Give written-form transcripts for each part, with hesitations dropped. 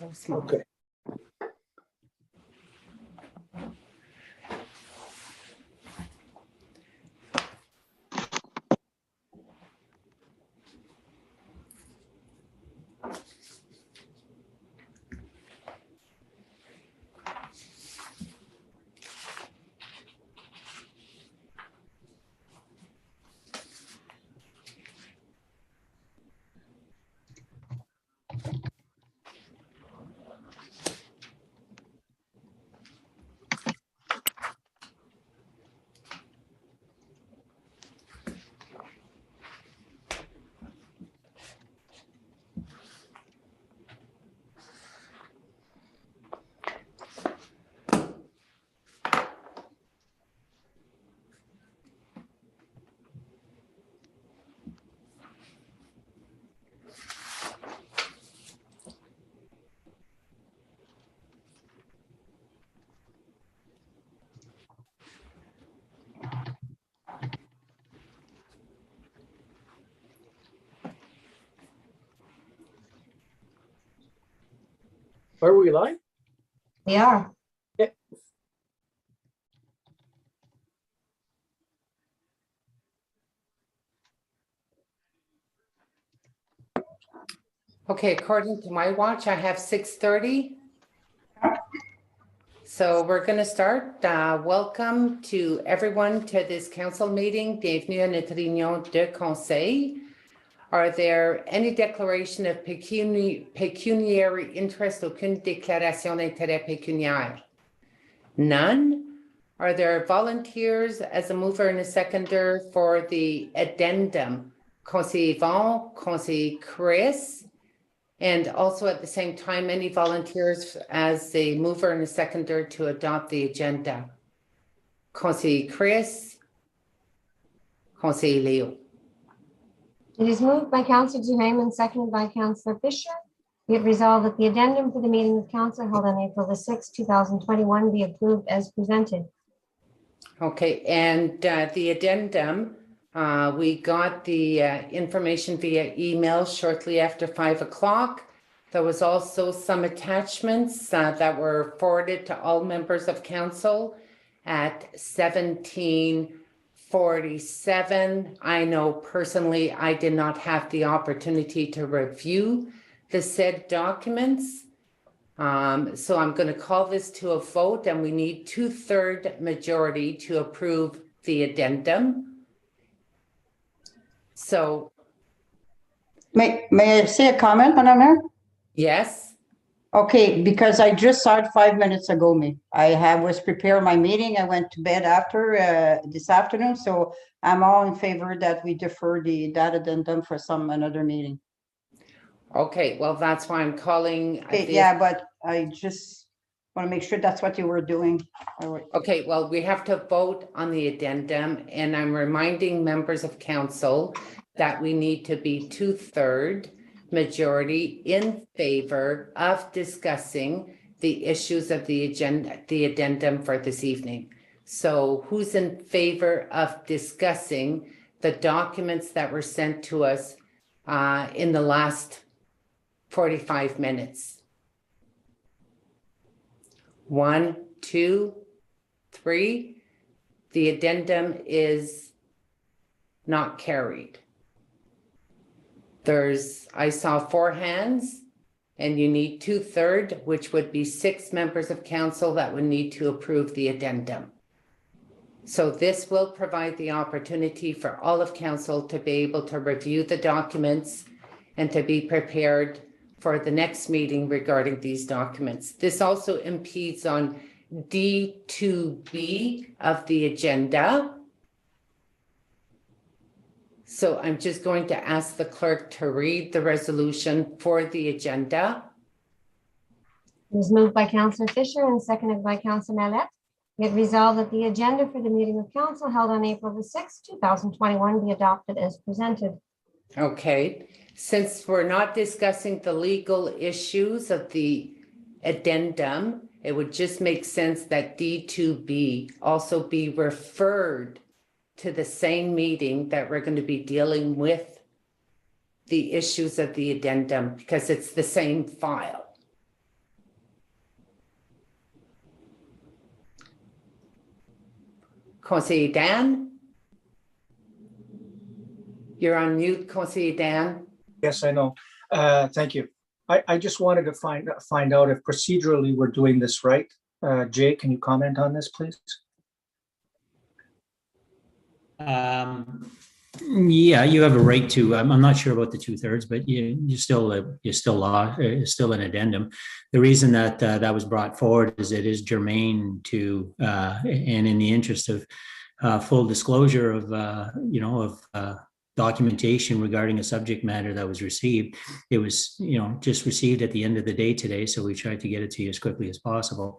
so small. Okay. Are we live? We are. Okay, according to my watch, I have 6:30. So we're going to start. Welcome to everyone to this council meeting. Bienvenue à notre réunion de conseil. Are there any declaration of pecuniary interest? Aucune déclaration d'intérêt pécuniaire? None. Are there volunteers as a mover and a seconder for the addendum? Conseiller Yvon, Conseiller Chris, and also at the same time, any volunteers as a mover and a seconder to adopt the agenda? Conseiller Chris, Conseiller Leo. It is moved by Councillor Duham and seconded by Councillor Fisher. Be it resolved that the addendum for the meeting of council held on April the 6th, 2021 be approved as presented. Okay, and the addendum, we got the information via email shortly after 5 o'clock. There was also some attachments that were forwarded to all members of council at 17:47. I know personally I did not have the opportunity to review the said documents. So I'm going to call this to a vote, and we need 2/3 majority to approve the addendum. So, May I say a comment, Madam Mayor? yes, Okay, because I just saw it 5 minutes ago, was preparing my meeting. I went to bed after this afternoon, so I'm all in favor that we defer that addendum for another meeting. okay, well, that's why I'm calling. Okay, this- yeah, but I just want to make sure that's what you were doing. All right. Okay, well, we have to vote on the addendum, and I'm reminding members of council that we need to be 2/3 majority in favor of discussing the issues of the agenda, the addendum for this evening. So who's in favor of discussing the documents that were sent to us in the last 45 minutes? 1, 2, 3. The addendum is not carried. I saw 4 hands, and you need 2/3, which would be 6 members of council that would need to approve the addendum. So this will provide the opportunity for all of council to be able to review the documents and to be prepared for the next meeting regarding these documents. This also impedes on D2B of the agenda. So I'm just going to ask the clerk to read the resolution for the agenda. It is moved by Councillor Fisher and seconded by Councillor Mallette. Be it resolved that the agenda for the meeting of council held on April the 6th, 2021 be adopted as presented. Okay, since we're not discussing the legal issues of the addendum, it would just make sense that D2B also be referred to the same meeting that we're going to be dealing with the issues of the addendum, because it's the same file. Conseiller Dan? You're on mute, Conseiller Dan. Yes, I know. Thank you. I just wanted to find out if procedurally we're doing this right. Jay, can you comment on this, please? Yeah, you have a right to. I'm not sure about the 2/3, but you're still an addendum. The reason that that was brought forward is it is germane to, and in the interest of full disclosure of documentation regarding a subject matter that was received. It was just received at the end of the day today, so we tried to get it to you as quickly as possible.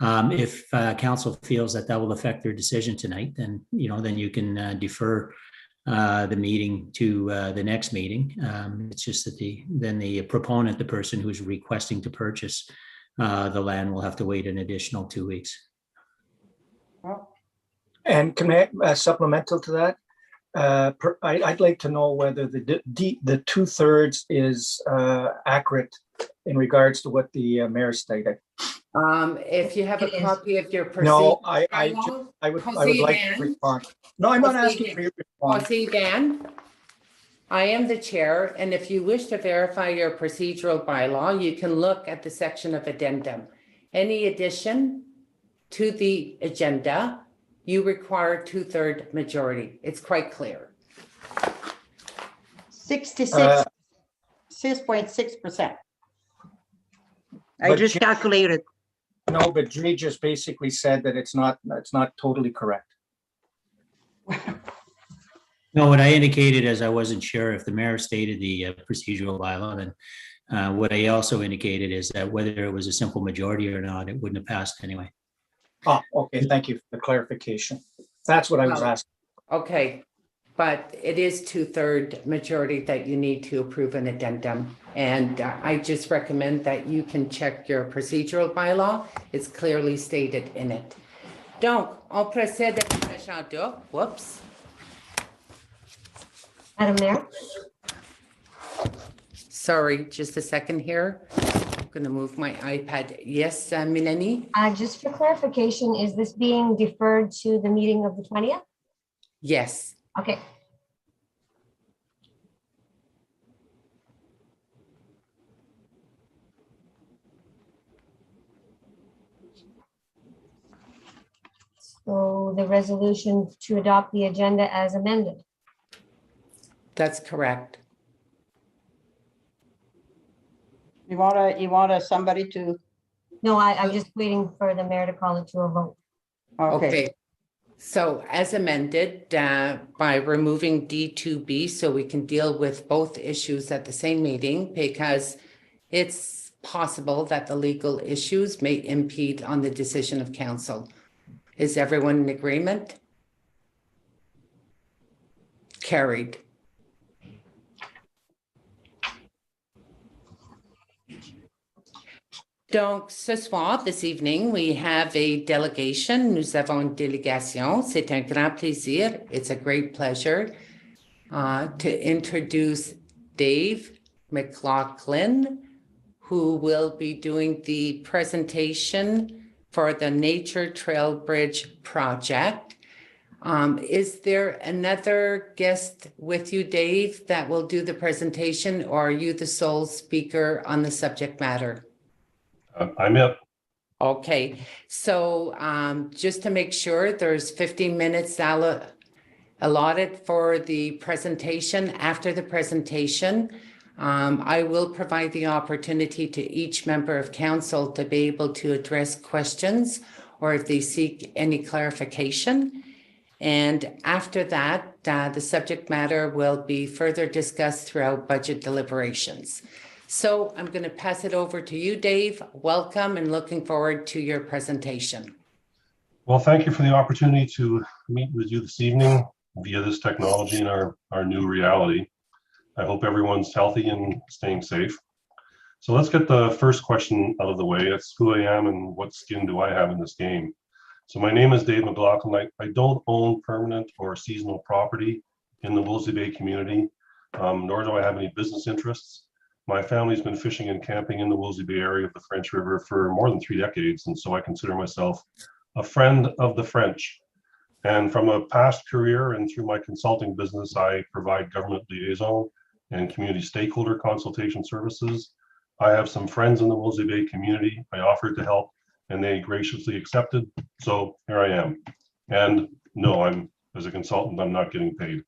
If council feels that will affect their decision tonight, then you can defer the meeting to the next meeting. It's just that the proponent, the person who's requesting to purchase the land, will have to wait an additional 2 weeks. And can I supplemental to that? I'd like to know whether the 2/3 is accurate in regards to what the mayor stated. If you have a copy of your No, procedure I would like to respond. No, I'm not asking for your response. Conseiller Dan, I am the chair, and if you wish to verify your procedural bylaw, you can look at the section of addendum. Any addition to the agenda, you require 2/3 majority. It's quite clear. 6.6%. I just calculated. No, but Jay just basically said that it's not totally correct. No, what I indicated is I wasn't sure if the mayor stated the procedural bylaw, then what I also indicated is that whether it was a simple majority or not, it wouldn't have passed anyway. Oh, okay. Thank you for the clarification. That's what I was asking. Okay, but it is 2/3 majority that you need to approve an addendum. And I just recommend that you can check your procedural bylaw. It's clearly stated in it. Donc, on procède à l'agenda. Whoops. Madam Mayor? Sorry, just a second here. I'm going to move my iPad. Yes, Milani? Just for clarification, is this being deferred to the meeting of the 20th? Yes. Okay. So the resolution to adopt the agenda as amended. That's correct. You want somebody to? No, I'm just waiting for the mayor to call it to a vote. Okay. So as amended by removing D2B, so we can deal with both issues at the same meeting, because it's possible that the legal issues may impede on the decision of council. Is everyone in agreement? Carried. Donc, ce soir, this evening, we have a delegation. Nous avons une délégation. C'est un grand plaisir. It's a great pleasure to introduce Dave McLaughlin, who will be doing the presentation for the Nature Trail Bridge project. Is there another guest with you, Dave, that will do the presentation, or are you the sole speaker on the subject matter? I'm it. Okay, so just to make sure, there's 15 minutes allotted for the presentation. After the presentation, I will provide the opportunity to each member of council to be able to address questions or if they seek any clarification. And after that, the subject matter will be further discussed throughout budget deliberations. So I'm going to pass it over to you, Dave. Welcome and looking forward to your presentation. Well, thank you for the opportunity to meet with you this evening via this technology in our new reality. I hope everyone's healthy and staying safe. So let's get the first question out of the way. It's who I am and what skin do I have in this game. So my name is Dave McLaughlin. I don't own permanent or seasonal property in the Woolsey Bay community, nor do I have any business interests. My family's been fishing and camping in the Woolsey Bay area of the French River for more than 3 decades, and so I consider myself a friend of the French. And from a past career and through my consulting business, I provide government liaison and community stakeholder consultation services. I have some friends in the Woolsey Bay community. I offered to help and they graciously accepted. So here I am. And no, as a consultant, I'm not getting paid.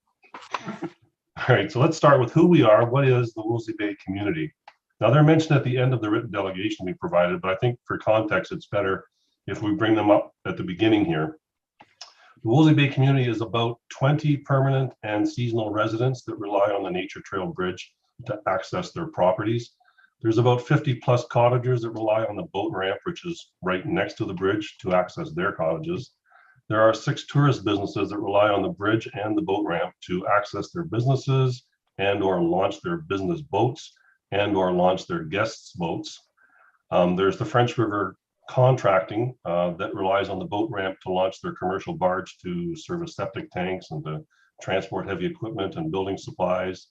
All right, so let's start with who we are. What is the Woolsey Bay community? Now they're mentioned at the end of the written delegation we provided, but I think for context, it's better if we bring them up at the beginning here. The Woolsey Bay community is about 20 permanent and seasonal residents that rely on the Nature Trail Bridge to access their properties. There's about 50 plus cottagers that rely on the boat ramp, which is right next to the bridge, to access their cottages. There are 6 tourist businesses that rely on the bridge and the boat ramp to access their businesses and or launch their business boats and or launch their guests' boats. There's the French River Contracting that relies on the boat ramp to launch their commercial barge to service septic tanks and to transport heavy equipment and building supplies.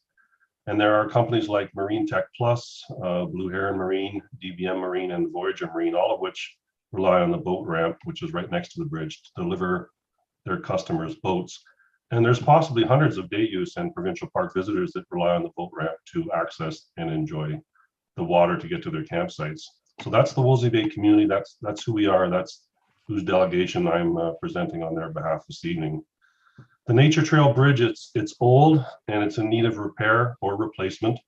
And there are companies like Marine Tech Plus, Blue Heron Marine, DBM Marine, and Voyager Marine, all of which rely on the boat ramp, which is right next to the bridge, to deliver their customers' boats. And there's possibly hundreds of day use and provincial park visitors that rely on the boat ramp to access and enjoy the water to get to their campsites. So that's the Woolsey Bay community. That's who we are. That's whose delegation I'm presenting on their behalf this evening. The Nature Trail Bridge, it's old and it's in need of repair or replacement.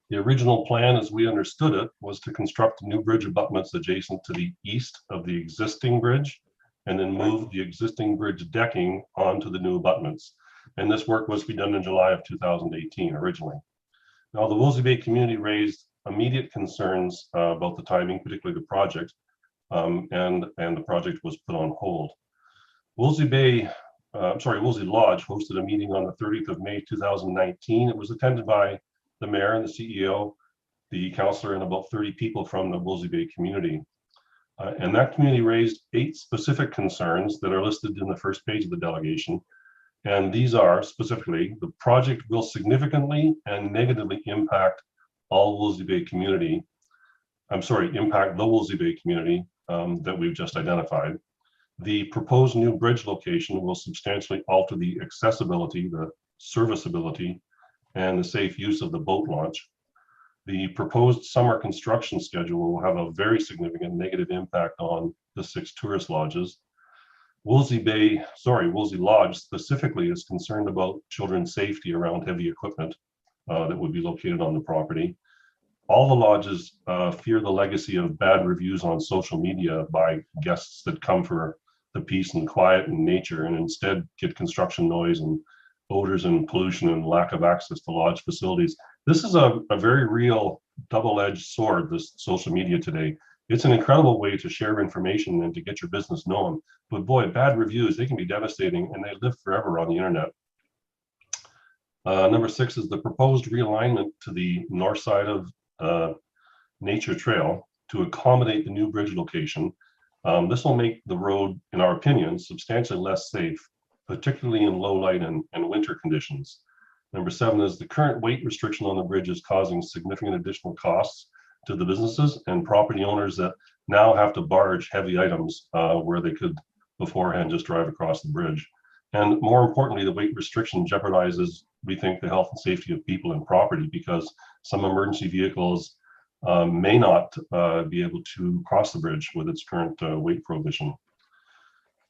The original plan, as we understood it, was to construct new bridge abutments adjacent to the east of the existing bridge and then move the existing bridge decking onto the new abutments. And this work was to be done in July of 2018 originally. Now, the Woolsey Bay community raised immediate concerns about the timing, particularly the project, and the project was put on hold. Woolsey Lodge hosted a meeting on the 30th of May 2019. It was attended by the mayor and the CEO, the councillor, and about 30 people from the Woolsey Bay community. And that community raised 8 specific concerns that are listed in the first page of the delegation. And these are specifically, the project will significantly and negatively impact all Woolsey Bay community. Impact the Woolsey Bay community that we've just identified. The proposed new bridge location will substantially alter the accessibility, the serviceability, and the safe use of the boat launch. The proposed summer construction schedule will have a very significant negative impact on the 6 tourist lodges. Woolsey Lodge specifically is concerned about children's safety around heavy equipment that would be located on the property. All the lodges fear the legacy of bad reviews on social media by guests that come for the peace and quiet and nature and instead get construction noise and odors and pollution and lack of access to lodge facilities. This is a very real double-edged sword, this social media today. It's an incredible way to share information and to get your business known. But boy, bad reviews, they can be devastating and they live forever on the internet. Number 6 is the proposed realignment to the north side of Nature Trail to accommodate the new bridge location. This will make the road, in our opinion, substantially less safe, particularly in low light and winter conditions. Number 7 is the current weight restriction on the bridge is causing significant additional costs to the businesses and property owners that now have to barge heavy items where they could beforehand just drive across the bridge. And more importantly, the weight restriction jeopardizes, we think, the health and safety of people and property because some emergency vehicles may not be able to cross the bridge with its current weight prohibition.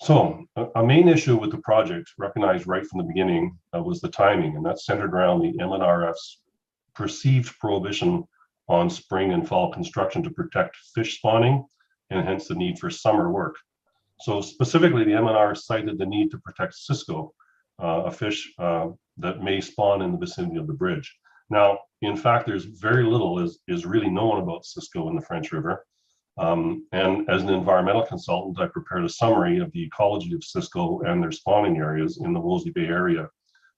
So a main issue with the project, recognized right from the beginning, was the timing, and that's centered around the MNRF's perceived prohibition on spring and fall construction to protect fish spawning, and hence the need for summer work. So specifically, the MNR cited the need to protect cisco, a fish that may spawn in the vicinity of the bridge. Now, in fact, there's very little is really known about cisco in the French River. And as an environmental consultant, I prepared a summary of the ecology of cisco and their spawning areas in the Woolsey Bay area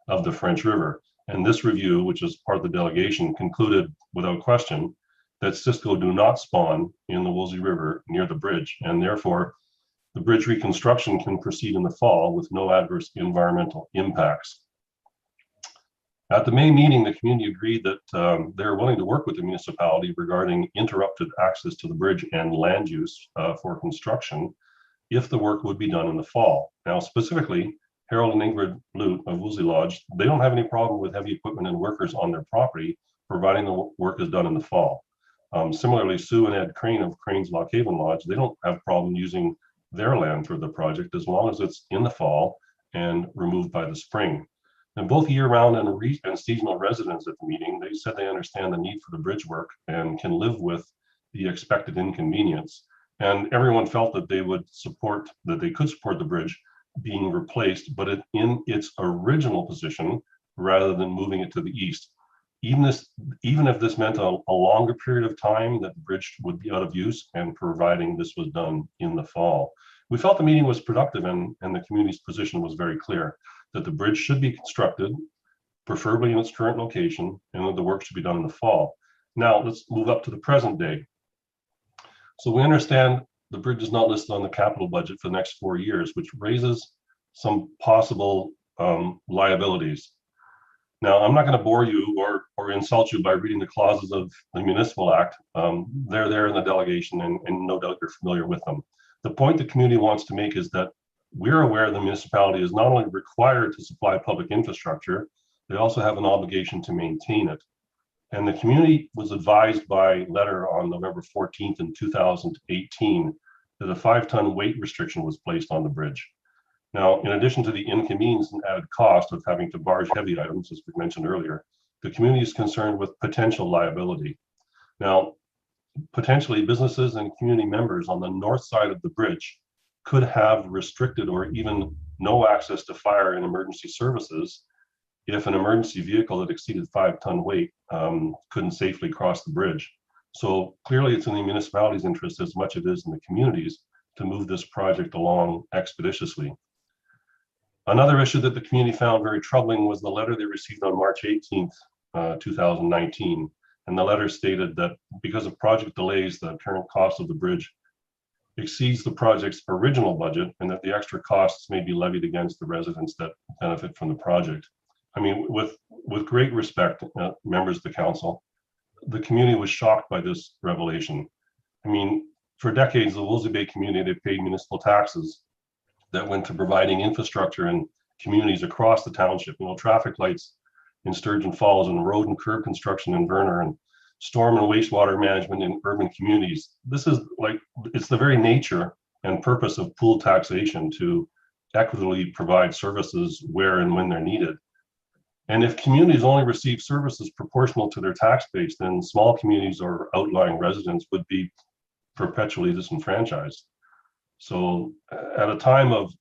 of the French River. And this review, which is part of the delegation, concluded without question that cisco do not spawn in the Woolsey River near the bridge, and therefore the bridge reconstruction can proceed in the fall with no adverse environmental impacts. At the May meeting, the community agreed that they're willing to work with the municipality regarding interrupted access to the bridge and land use for construction. if the work would be done in the fall. Now, specifically, Harold and Ingrid Lute of Woolsey Lodge, they don't have any problem with heavy equipment and workers on their property, providing the work is done in the fall. Similarly, Sue and Ed Crane of Crane's Lock Haven Lodge, they don't have problem using their land for the project as long as it's in the fall and removed by the spring. And both year-round and seasonal residents at the meeting, they said they understand the need for the bridge work and can live with the expected inconvenience. And everyone felt that they would support, that they could support the bridge being replaced, but in its original position rather than moving it to the east. Even if this meant a longer period of time that the bridge would be out of use, and providing this was done in the fall. We felt the meeting was productive, and the community's position was very clear that the bridge should be constructed, preferably in its current location, and that the work should be done in the fall. Now let's move up to the present day. So we understand the bridge is not listed on the capital budget for the next 4 years, which raises some possible liabilities. Now, I'm not going to bore you or insult you by reading the clauses of the Municipal Act. They're there in the delegation, and no doubt you're familiar with them. The point the community wants to make is that we're aware the municipality is not only required to supply public infrastructure, they also have an obligation to maintain it. And the community was advised by letter on November 14th in 2018 that a 5-ton weight restriction was placed on the bridge. Now, in addition to the inconvenience and added cost of having to barge heavy items, as we mentioned earlier, the community is concerned with potential liability. Now, potentially businesses and community members on the north side of the bridge could have restricted or even no access to fire and emergency services if an emergency vehicle that exceeded 5-ton weight couldn't safely cross the bridge. So clearly it's in the municipality's interest as much as it is in the community's to move this project along expeditiously. Another issue that the community found very troubling was the letter they received on March 18th, 2019. And the letter stated that because of project delays, the current cost of the bridge exceeds the project's original budget, and that the extra costs may be levied against the residents that benefit from the project. I mean, with great respect, members of the council, the community was shocked by this revelation. I mean, for decades, the Woolsey Bay community, they paid municipal taxes that went to providing infrastructure in communities across the township. You know, traffic lights in Sturgeon Falls, and road and curb construction in Verner, and storm and wastewater management in urban communities. This is like, it's the very nature and purpose of pool taxation to equitably provide services where and when they're needed. And if communities only receive services proportional to their tax base, then small communities or outlying residents would be perpetually disenfranchised. So at a time of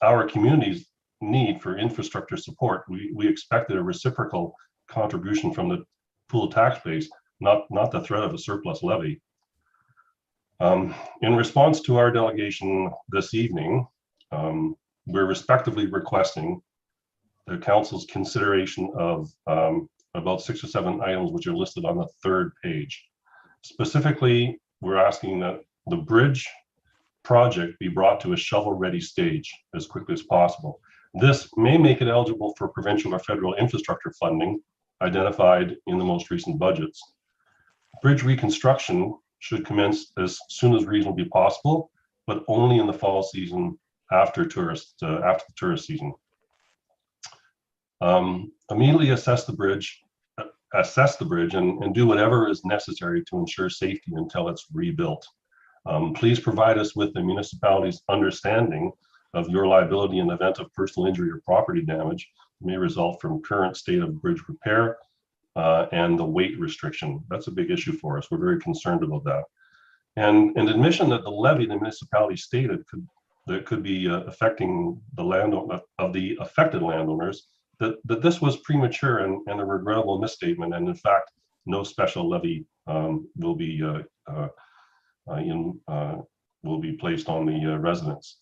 our community's need for infrastructure support, we expected a reciprocal contribution from the pool tax base, not the threat of a surplus levy. In response to our delegation this evening, we're respectively requesting the council's consideration of about 6 or 7 items which are listed on the 3rd page. Specifically, we're asking that the bridge project be brought to a shovel-ready stage as quickly as possible. This may make it eligible for provincial or federal infrastructure funding identified in the most recent budgets. Bridge reconstruction should commence as soon as reasonably possible, but only in the fall season after the tourist season. Immediately assess the bridge and do whatever is necessary to ensure safety until it's rebuilt. Please provide us with the municipality's understanding of your liability in the event of personal injury or property damage may result from current state of bridge repair and the weight restriction. That's a big issue for us. We're very concerned about that. And an admission that the levy the municipality stated could be affecting the landowner of the affected landowners, that this was premature and a regrettable misstatement, and in fact, no special levy will be placed on the residents.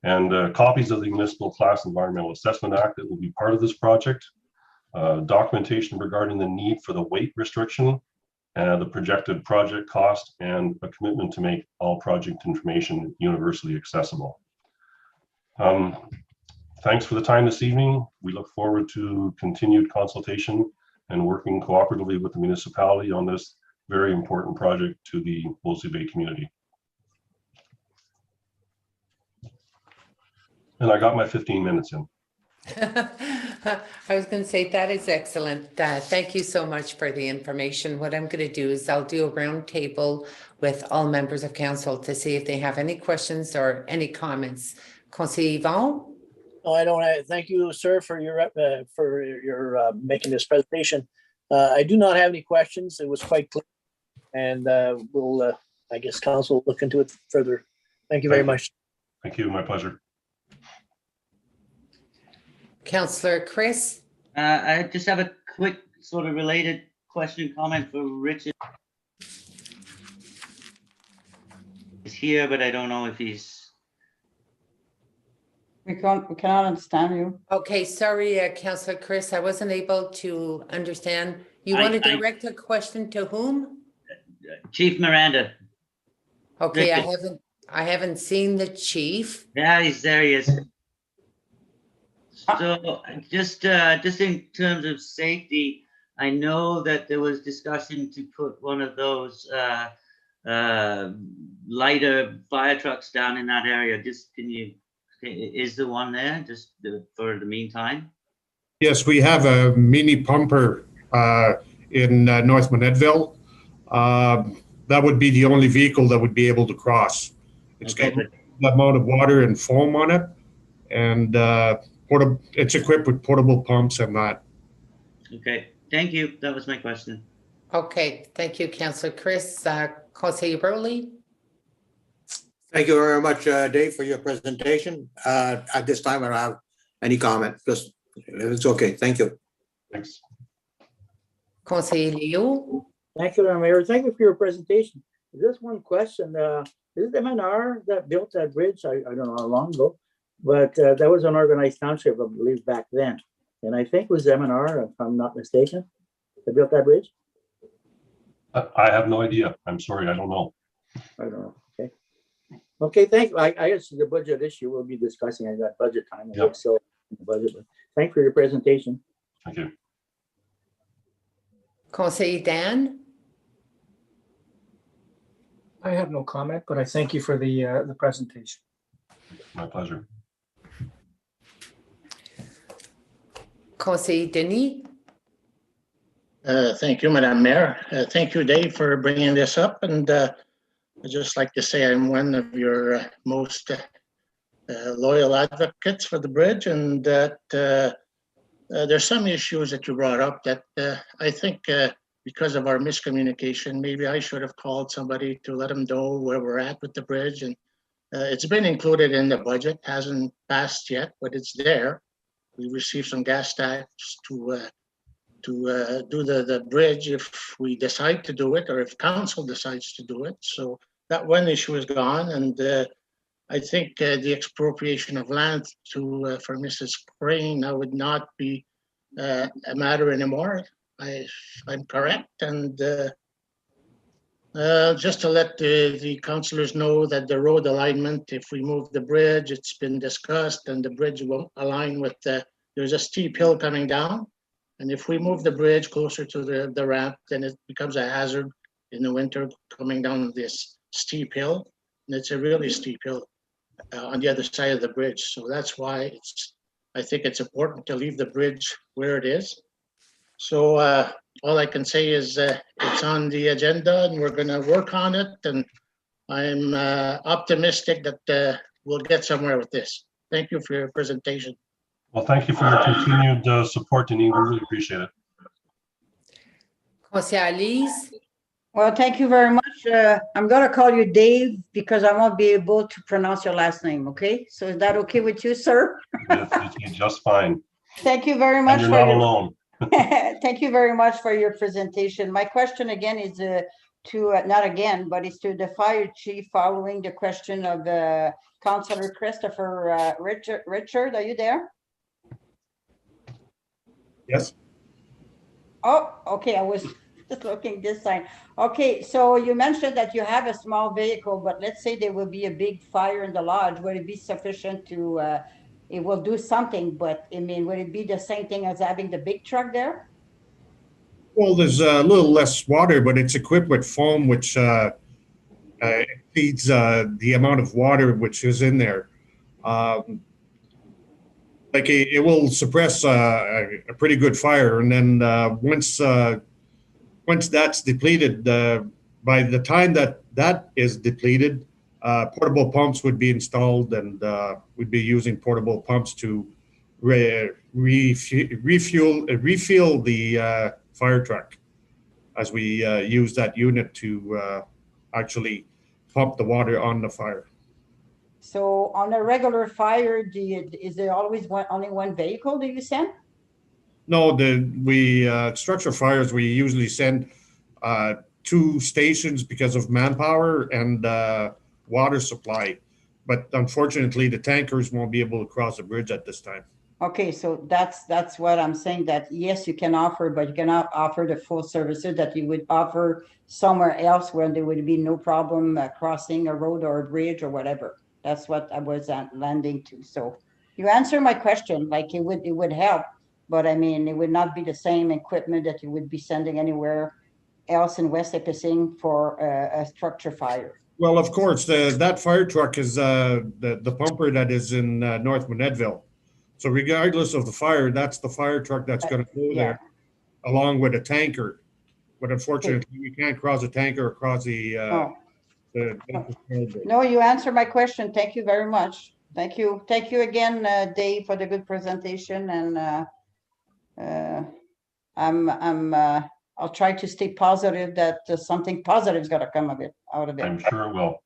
And copies of the Municipal Class Environmental Assessment Act that will be part of this project, documentation regarding the need for the weight restriction, the projected project cost, and a commitment to make all project information universally accessible. Thanks for the time this evening. We look forward to continued consultation and working cooperatively with the municipality on this very important project to the Woolsey Bay community. And I got my 15 minutes in. I was going to say that is excellent. Thank you so much for the information. What I'm going to do is I'll do a round table with all members of council to see if they have any questions or any comments. Conseiller Yvon? No, I don't. Thank you, sir, for your making this presentation. I do not have any questions. It was quite clear, and we'll, I guess, council will look into it further. Thank you very much. Thank you. My pleasure. Councillor Chris? I just have a quick sort of related question, comment for Richard. He's here, but I don't know if he's. We cannot understand you. Okay, sorry, Councillor Chris, I wasn't able to understand. You want to direct a question to whom? Chief Miranda. Okay, Richard. I haven't seen the chief. Yeah, he's there. He is. So just in terms of safety, I know that there was discussion to put one of those lighter fire trucks down in that area. Just is the one there just for the meantime? Yes, we have a mini pumper in North Monnetville. That would be the only vehicle that would be able to cross. It's got that amount of water and foam on it, and it's equipped with portable pumps and that. Okay, thank you. That was my question. Okay, thank you, Councillor Chris. Conseiller Burley? Thank you very much, Dave, for your presentation. At this time, I don't have any comment because it's okay. Thank you. Thanks. Conseiller Leo? Thank you, Mayor. Thank you for your presentation. Just one question. Is it MNR that built that bridge? I don't know how long ago, but that was an organized township, I believe, back then. And I think it was MNR, if I'm not mistaken, that built that bridge. I have no idea. I'm sorry. I don't know. I don't know. Okay. Okay, thank you. I guess the budget issue we'll be discussing at that budget time. Yep. So, budget. Thank you for your presentation. Thank you. Conseiller Dan? I have no comment, but I thank you for the presentation. My pleasure. Conseiller Denis? Thank you, Madam Mayor. Thank you, Dave, for bringing this up. And I'd just like to say I'm one of your most loyal advocates for the bridge, and that there's some issues that you brought up that I think because of our miscommunication, maybe I should have called somebody to let them know where we're at with the bridge. And it's been included in the budget, hasn't passed yet, but it's there. We received some gas tax to do the bridge if we decide to do it, or if council decides to do it. So that one issue is gone, and I think the expropriation of land for Mrs. Crane now would not be a matter anymore. I'm correct, and just to let the councillors know that the road alignment, if we move the bridge, it's been discussed, and the bridge won't align with there's a steep hill coming down. And if we move the bridge closer to the ramp, then it becomes a hazard in the winter coming down this steep hill. And it's a really steep hill on the other side of the bridge. So that's why I think it's important to leave the bridge where it is. So all I can say is it's on the agenda and we're going to work on it. And I'm optimistic that we'll get somewhere with this. Thank you for your presentation. Well, thank you for your continued support, Denis. We really appreciate it. Conseiller Lise? Well, thank you very much. I'm going to call you Dave because I won't be able to pronounce your last name, okay? So is that okay with you, sir? It's just fine. Thank you very much. And you're not alone. Thank you very much for your presentation. My question again is not again, but it's to the fire chief following the question of Councillor Christopher Richard. Richard, are you there? Yes. Oh, okay. I was just looking this side. Okay, so you mentioned that you have a small vehicle, but let's say there will be a big fire in the lodge. Would it be sufficient to, it will do something, but I mean, would it be the same thing as having the big truck there? Well, there's a little less water, but it's equipped with foam, which feeds the amount of water which is in there. like it will suppress a pretty good fire, and then once that's depleted, by the time that is depleted, portable pumps would be installed, and we'd be using portable pumps to refuel the fire truck as we use that unit to actually pump the water on the fire. So on a regular fire, is there always only one vehicle that you send? No, structure fires, we usually send 2 stations because of manpower and water supply. But unfortunately, the tankers won't be able to cross the bridge at this time. Okay, so that's what I'm saying, that yes, you can offer, but you cannot offer the full services that you would offer somewhere else where there would be no problem crossing a road or a bridge or whatever. That's what I was landing to. So you answer my question, like it would help, but I mean, it would not be the same equipment that you would be sending anywhere else in West Nipissing for a structure fire. Well, of course, that fire truck is the pumper that is in North Monettville. So regardless of the fire, that's the fire truck that's going to go there along with a tanker. But unfortunately, we can't cross a tanker across the No, you answered my question. Thank you very much. Thank you. Thank you again, Dave, for the good presentation. And I'll try to stay positive that something positive is going to come out of it. I'm sure it will.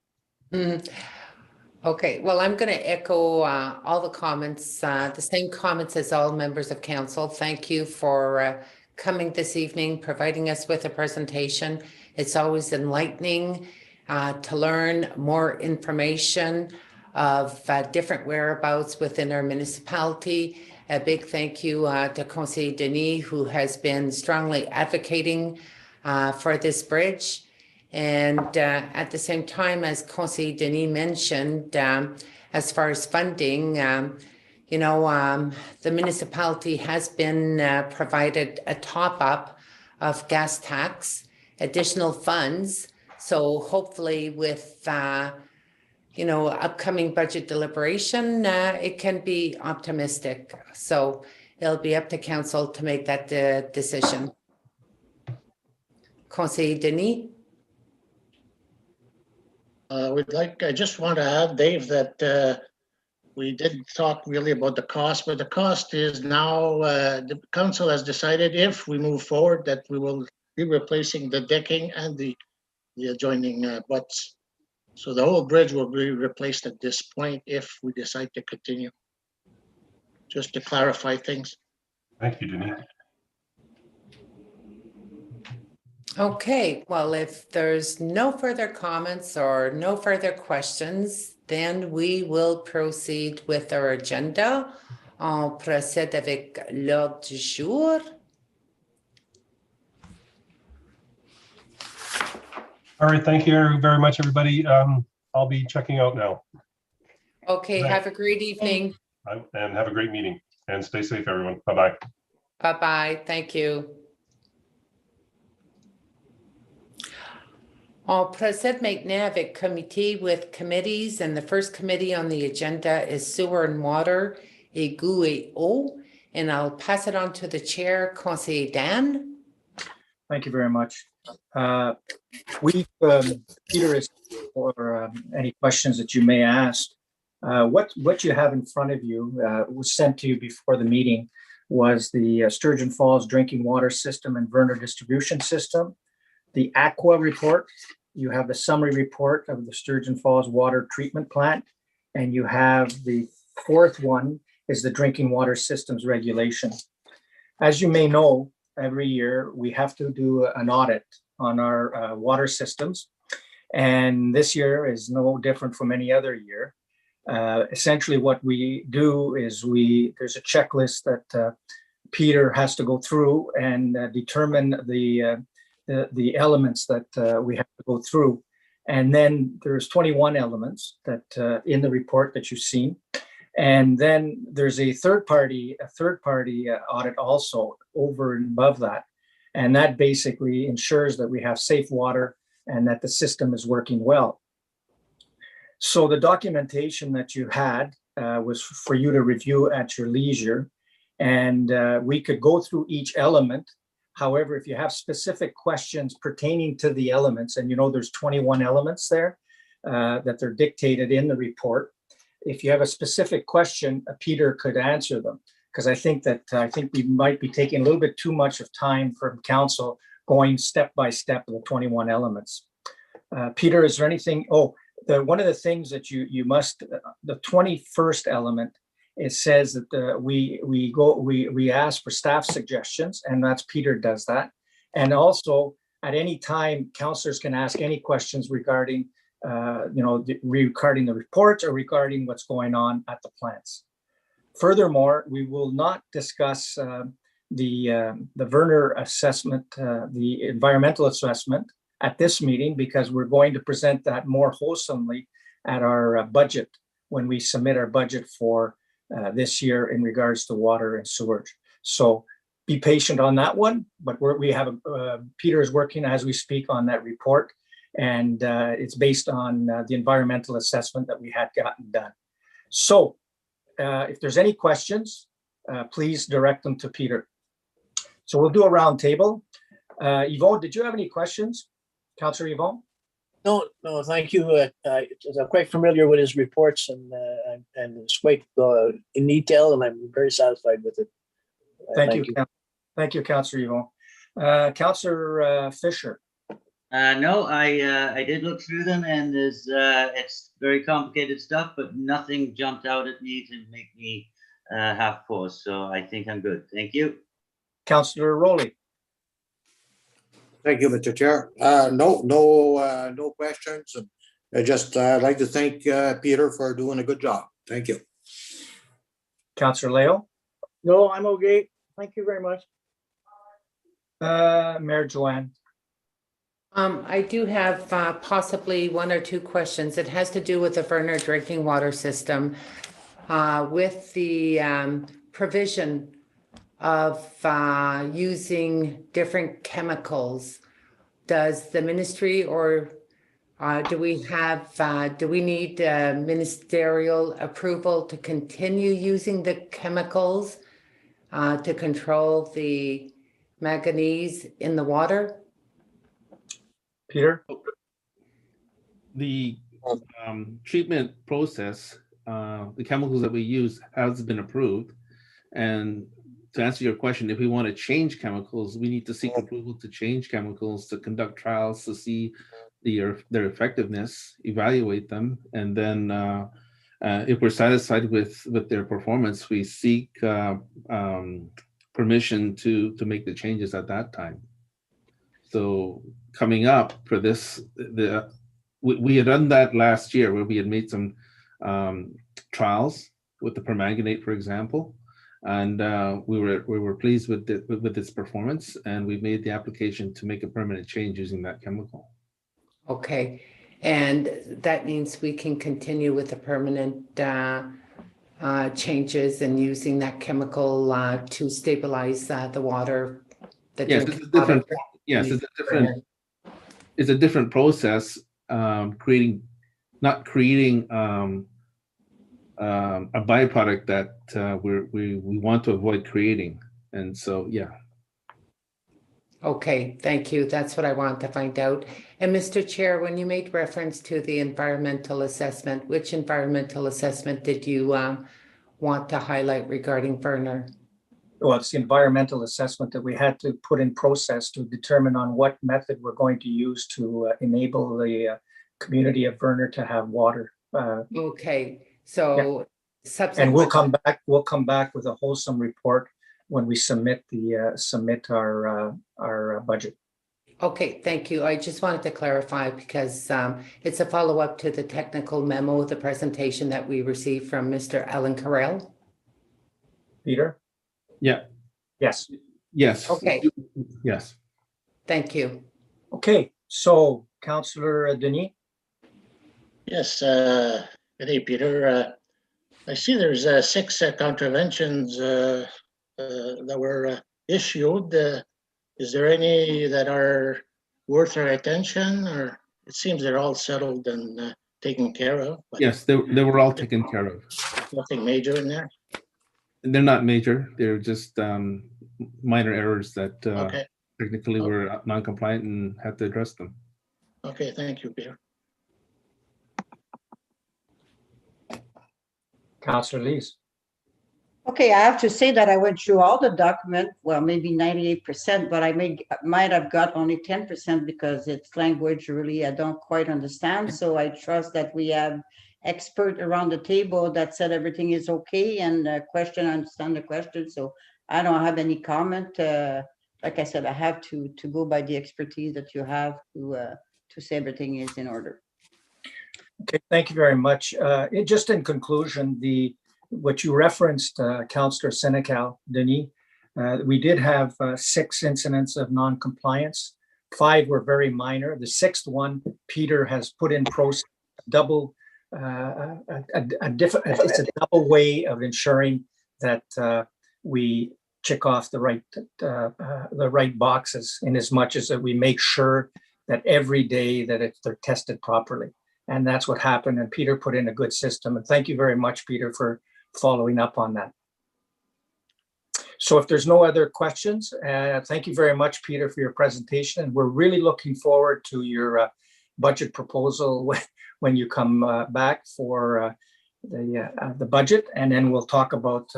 Okay, well, I'm going to echo all the comments, the same comments as all members of council. Thank you for coming this evening, providing us with a presentation. It's always enlightening to learn more information of different whereabouts within our municipality. A big thank you to Conseiller Denis, who has been strongly advocating for this bridge. And at the same time, as Conseiller Denis mentioned, as far as funding, you know, the municipality has been provided a top-up of gas tax, additional funds. So hopefully with, you know, upcoming budget deliberation, it can be optimistic. So it'll be up to council to make that decision. Conseiller Denis? I just want to add, Dave, that we did talk really about the cost, but the cost is now, the council has decided if we move forward that we will be replacing the decking and the adjoining butts. So the whole bridge will be replaced at this point if we decide to continue. Just to clarify things. Thank you, Denis. Okay, well, if there's no further comments or no further questions, then we will proceed with our agenda. On procède avec l'ordre du jour. All right, thank you very much, everybody. I'll be checking out now. Okay, have a great evening. And have a great meeting. And stay safe, everyone. Bye-bye. Bye-bye. Thank you. On procède maintenant avec comité with committees, and the first committee on the agenda is Sewer and Water, Égout et Eau, and I'll pass it on to the chair, Conseiller Dan. Thank you very much. Peter is for any questions that you may ask. What you have in front of you was sent to you before the meeting was the Sturgeon Falls Drinking Water System and Verner Distribution System. The Aqua report, you have the summary report of the Sturgeon Falls Water Treatment Plant, and you have the fourth one is the Drinking Water Systems Regulation. As you may know, every year we have to do an audit on our water systems, and this year is no different from any other year. Essentially what we do is there's a checklist that Peter has to go through and determine the elements that we have to go through. And then there's 21 elements that in the report that you've seen. And then there's a third party audit also over and above that. And that basically ensures that we have safe water and that the system is working well. So the documentation that you had was for you to review at your leisure. And we could go through each element. However, if you have specific questions pertaining to the elements, and you know there's 21 elements there that they're dictated in the report. If you have a specific question, Peter could answer them. Because I think we might be taking a little bit too much of time from council going step by step of the 21 elements. Peter, is there anything? Oh, one of the things that you must, the 21st element, it says that we ask for staff suggestions, and that's Peter does that. And also, at any time, councillors can ask any questions regarding, regarding the report or regarding what's going on at the plants. Furthermore, we will not discuss the Werner assessment, the environmental assessment at this meeting, because we're going to present that more wholesomely at our budget when we submit our budget for this year in regards to water and sewage. So be patient on that one, but Peter is working as we speak on that report, and it's based on the environmental assessment that we had gotten done. So if there's any questions, please direct them to Peter. So we'll do a round table. Yvonne, did you have any questions? Councillor Yvonne? No, thank you. I'm quite familiar with his reports, and it's quite in detail, and I'm very satisfied with it. Thank you. Thank you, Councillor Yvonne. Councillor Fisher? No, I did look through them, and it's very complicated stuff, but nothing jumped out at me to make me have pause. So I think I'm good. Thank you. Councillor Rowley? Thank you, Mr. Chair. No questions. I'd like to thank Peter for doing a good job. Thank you. Councillor Leo? No, I'm okay. Thank you very much. Mayor Joanne? I do have possibly one or two questions. It has to do with the Werner drinking water system. With the provision of using different chemicals, does the ministry or do we need ministerial approval to continue using the chemicals to control the manganese in the water? Peter? The treatment process, the chemicals that we use has been approved. And to answer your question, if we want to change chemicals, we need to seek approval to change chemicals, to conduct trials to see their effectiveness, evaluate them, and then if we're satisfied with their performance, we seek permission to make the changes at that time. So coming up for this, we had done that last year where we had made some trials with the permanganate, for example, and we were pleased with its performance, and we made the application to make a permanent change using that chemical. Okay, and that means we can continue with the permanent changes and using that chemical to stabilize the water. Yes, it's a different. Yes, it's a different process. Not creating a byproduct that we want to avoid creating, and so yeah. Okay, thank you. That's what I want to find out. And Mr. Chair, when you made reference to the environmental assessment, which environmental assessment did you want to highlight regarding Werner? Well, it's the environmental assessment that we had to put in process to determine on what method we're going to use to enable the community of Werner to have water. Okay, so yeah. And we'll come back with a wholesome report when we submit our budget. Okay, thank you. I just wanted to clarify because it's a follow-up to the technical memo, the presentation that we received from Mr. Alan Carrell. Peter? Yeah. Yes. Yes. Okay. Yes. Thank you. Okay, so Councillor Denis? Yes, good day, Peter. I see there's 6 contraventions that were issued. Is there any that are worth our attention, or it seems they're all settled and taken care of, but Yes, they were all taken care of. nothing major in there. And they're not major. They're just minor errors that Okay, technically were non-compliant and had to address them. okay, thank you, Peter. Councillor Lees. Okay, I have to say that I went through all the document, well, maybe 98%, but I might have got only 10% because it's language really I don't quite understand. So I trust that we have expert around the table that said everything is okay and understand the question. So I don't have any comment. Like I said, I have to go by the expertise that you have to say everything is in order. Okay, thank you very much. Just in conclusion, what you referenced, Councillor Senecal, Denis, we did have 6 incidents of non-compliance. 5 were very minor. The 6th one, Peter has put in process double, it's a double way of ensuring that we check off the right boxes, in as much as that we make sure that every day that they're tested properly. And that's what happened. And Peter put in a good system. And thank you very much, Peter, for following up on that. So if there's no other questions, thank you very much, Peter, for your presentation. And we're really looking forward to your budget proposal when you come back for the budget. And then we'll talk about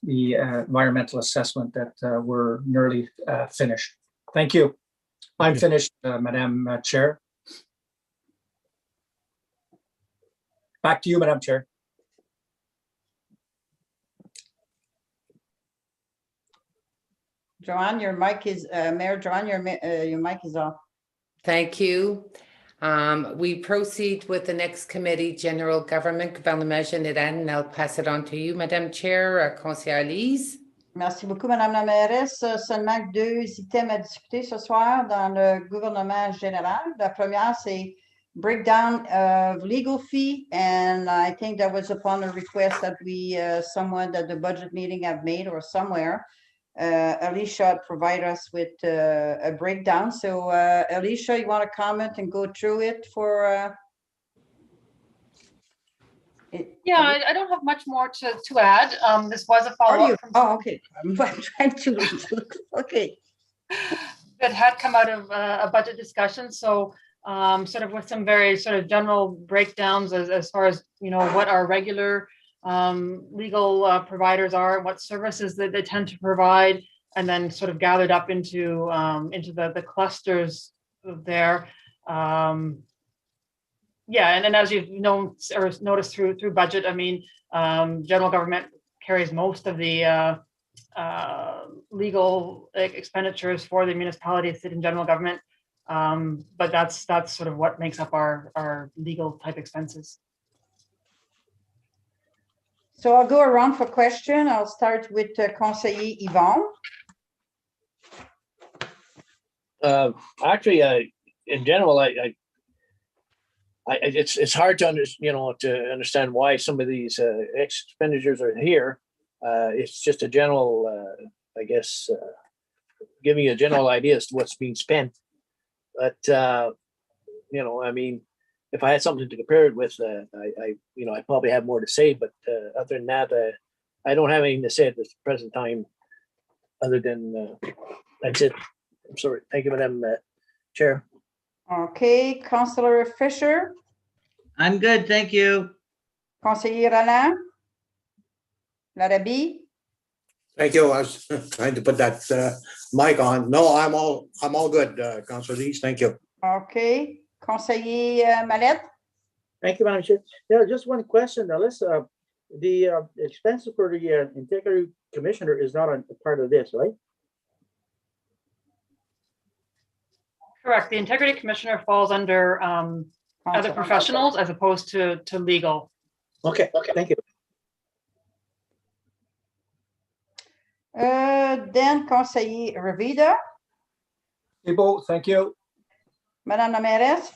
the environmental assessment that we're nearly finished. Thank you. I'm finished, Madam Chair. Back to you, Madam Chair. Joanne, your mic is, Mayor Joanne, your mic is off. Thank you. We proceed with the next committee, General Government, Gouvernement Général, and I'll pass it on to you, Madame Chair, Conseillère Lise. Merci beaucoup, Madame la mairesse. Seulement 2 items à discuter ce soir dans le gouvernement général. La première, c'est breakdown of legal fee, and I think that was upon a request that we, someone at the budget meeting have made or somewhere. Alicia provide us with a breakdown. So Alicia, you want to comment and go through it for? Yeah, I don't have much more to add. This was a follow-up. Oh, okay. I'm trying to okay. That had come out of a budget discussion. So sort of with some very sort of general breakdowns as far as, you know, what our regular legal providers are, what services that they tend to provide, and then sort of gathered up into the clusters there. Yeah, and then as you've known or noticed through budget, I mean, general government carries most of the legal expenditures for the municipality, city and general government. But that's sort of what makes up our legal type expenses. So I'll go around for question. I'll start with Conseiller Yvon. Actually, in general, it's hard to understand why some of these expenditures are here. It's just a general, I guess, giving you a general idea as to what's being spent. But you know, I mean, if I had something to compare it with, I probably have more to say. But other than that, I don't have anything to say at this present time, other than that's it. I'm sorry. Thank you, Madam Chair. Okay, Councillor Fisher. I'm good, thank you. Conseiller Roland. Larrabee. Thank you. I was trying to put that mic on. No, I'm all good, Councillor Lees. Thank you. Okay, Conseiller Mallette. Thank you, Madam Chair. Yeah, just one question, Alyssa. The expense for the integrity commissioner is not a part of this, right? Correct. The integrity commissioner falls under other professionals as opposed to legal. Okay, thank you. Then Conseiller Revida. Thibault, thank you. Madame la mairesse.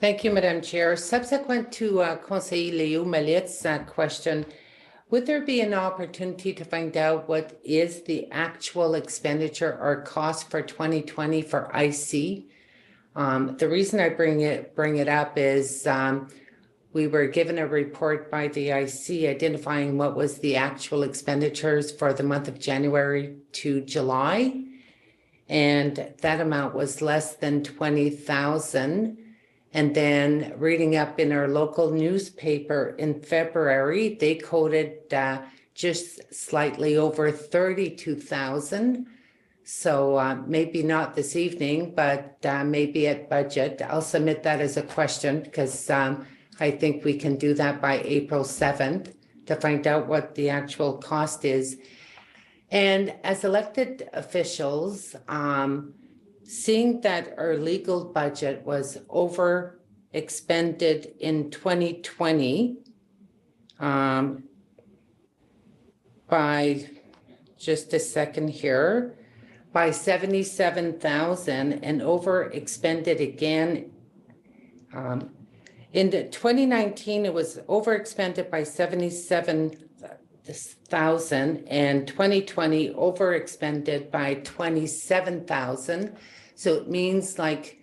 Thank you, Madam Chair. Subsequent to Conseiller Léo Mallette's question, would there be an opportunity to find out what is the actual expenditure or cost for 2020 for IC? The reason I bring it up is we were given a report by the IC identifying what was the actual expenditures for the month of January to July. And that amount was less than 20,000. And then reading up in our local newspaper in February, they quoted just slightly over 32,000. So maybe not this evening, but maybe at budget. I'll submit that as a question because I think we can do that by April 7th to find out what the actual cost is. And as elected officials, seeing that our legal budget was over expended in 2020 by, just a second here, by 77,000 and over expended again. In 2019, it was over expended by 77,000 and 2020 over expended by 27,000. So it means like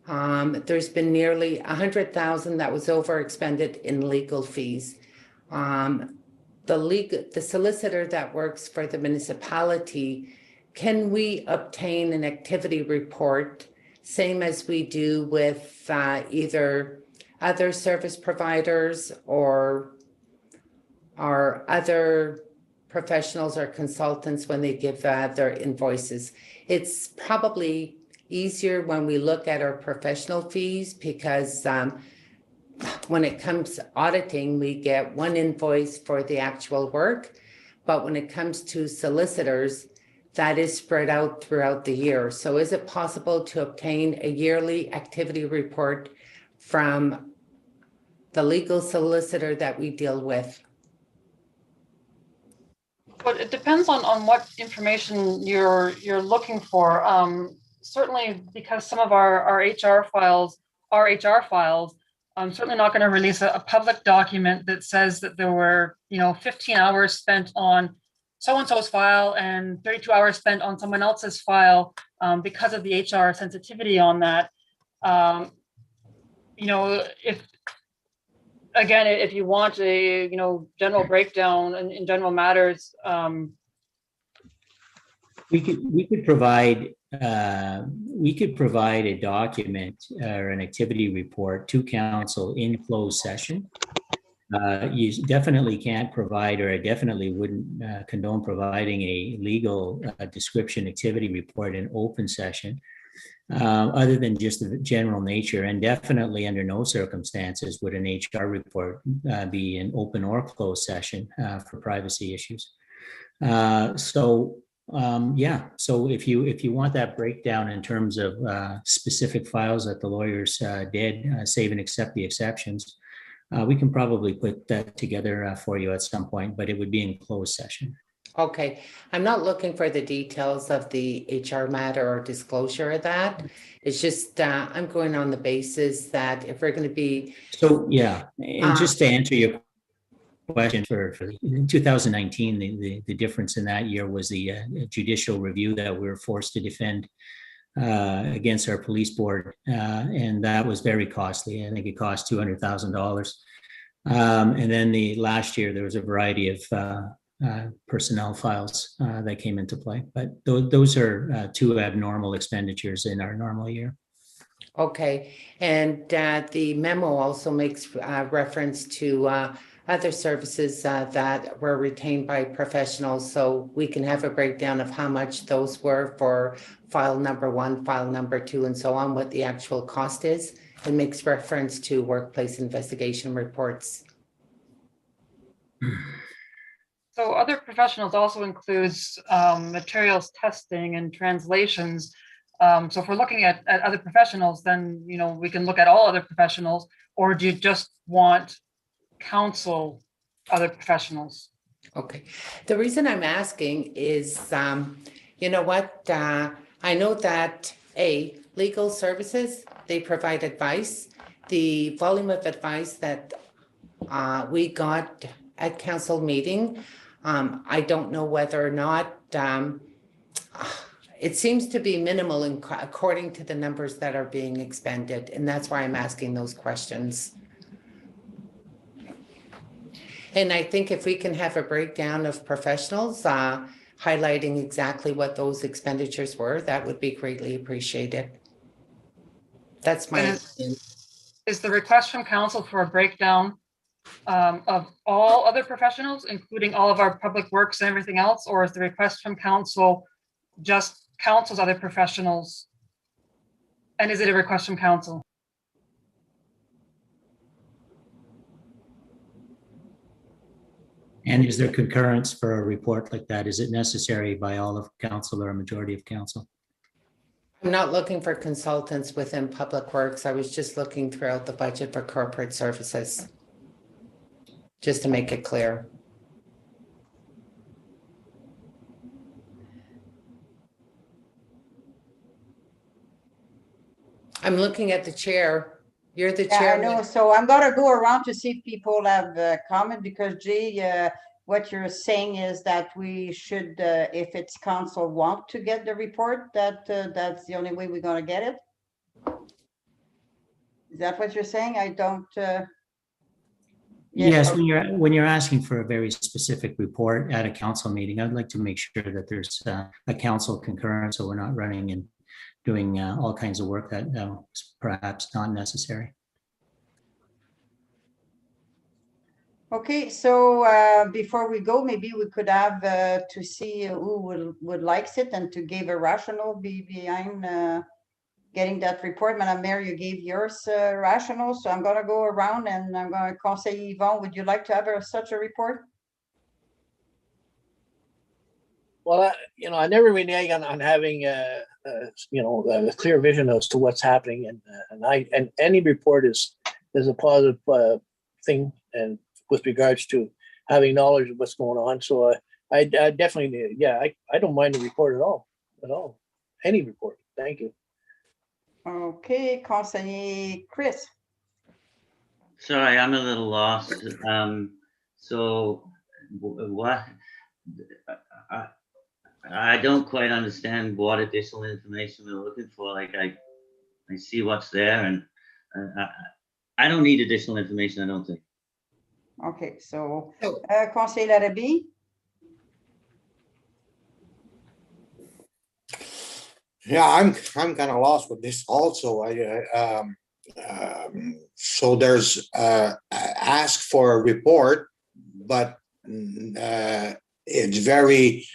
there's been nearly 100,000 that was over expended in legal fees. The solicitor that works for the municipality, can we obtain an activity report, same as we do with either other service providers or other professionals or consultants when they give their invoices? It's probably easier when we look at our professional fees because when it comes to auditing, we get one invoice for the actual work. But when it comes to solicitors, that is spread out throughout the year. So is it possible to obtain a yearly activity report from the legal solicitor that we deal with? But it depends on what information you're looking for. Certainly, because some of our HR files are HR files, I'm certainly not going to release a public document that says that there were 15 hours spent on so-and-so's file and 32 hours spent on someone else's file because of the HR sensitivity on that. If you want a general breakdown in general matters, we could provide a document or an activity report to council in closed session. You definitely can't provide, or I definitely wouldn't condone providing a legal description activity report in open session, other than just the general nature. And definitely under no circumstances would an HR report be an open or closed session for privacy issues. So if you want that breakdown in terms of specific files that the lawyers did, save and accept the exceptions, we can probably put that together for you at some point, but it would be in closed session. Okay, I'm not looking for the details of the HR matter or disclosure of that. It's just I'm going on the basis that if we're going to be... So, yeah, and just to answer your question, for 2019, the difference in that year was the judicial review that we were forced to defend against our police board, and that was very costly. I think it cost $200,000. And then the last year, there was a variety of personnel files that came into play, but those are two abnormal expenditures in our normal year. Okay, and the memo also makes reference to other services that were retained by professionals, so we can have a breakdown of how much those were for file number 1, file number 2, and so on, what the actual cost is. It makes reference to workplace investigation reports. So other professionals also includes materials testing and translations. So if we're looking at other professionals, then we can look at all other professionals, or do you just want counsel other professionals? Okay, the reason I'm asking is, you know what, I know that legal services, they provide advice. The volume of advice that we got at council meeting, I don't know whether or not it seems to be minimal according to the numbers that are being expended, and that's why I'm asking those questions. And I think if we can have a breakdown of professionals highlighting exactly what those expenditures were, that would be greatly appreciated. That's my opinion. Is the request from council for a breakdown of all other professionals, including all of our public works and everything else, or is the request from council just council's other professionals? And is it a request from council? And is there concurrence for a report like that? Is it necessary by all of council or a majority of council? I'm not looking for consultants within Public Works. I was just looking throughout the budget for corporate services. Just to make it clear. I'm looking at the chair. You're the Yeah, chair. I know. So I'm gonna go around to see if people have comment, because Jay, what you're saying is that we should, if it's council want to get the report, that's the only way we're gonna get it. Is that what you're saying? I don't. Yes, okay. when you're asking for a very specific report at a council meeting, I'd like to make sure that there's a council concurrence, so we're not running and doing all kinds of work that is perhaps not necessary. Okay, so before we go, maybe we could have to see who would likes it and to give a rationale behind getting that report. Madam Mayor, you gave yours rationale, so I'm gonna go around and I'm gonna Conseil Yvon, would you like to have such a report? Well, I never renege on having a clear vision as to what's happening, and any report is a positive thing, and with regards to having knowledge of what's going on. So I definitely, I don't mind the report at all, any report. Thank you. Okay, Conseiller Chris. Sorry, I'm a little lost. So what? I don't quite understand what additional information we're looking for. Like I see what's there, and I don't need additional information, I don't think. Okay, so Conseiller Larrabee. Yeah, I'm kind of lost with this also. So there's ask for a report, but it's very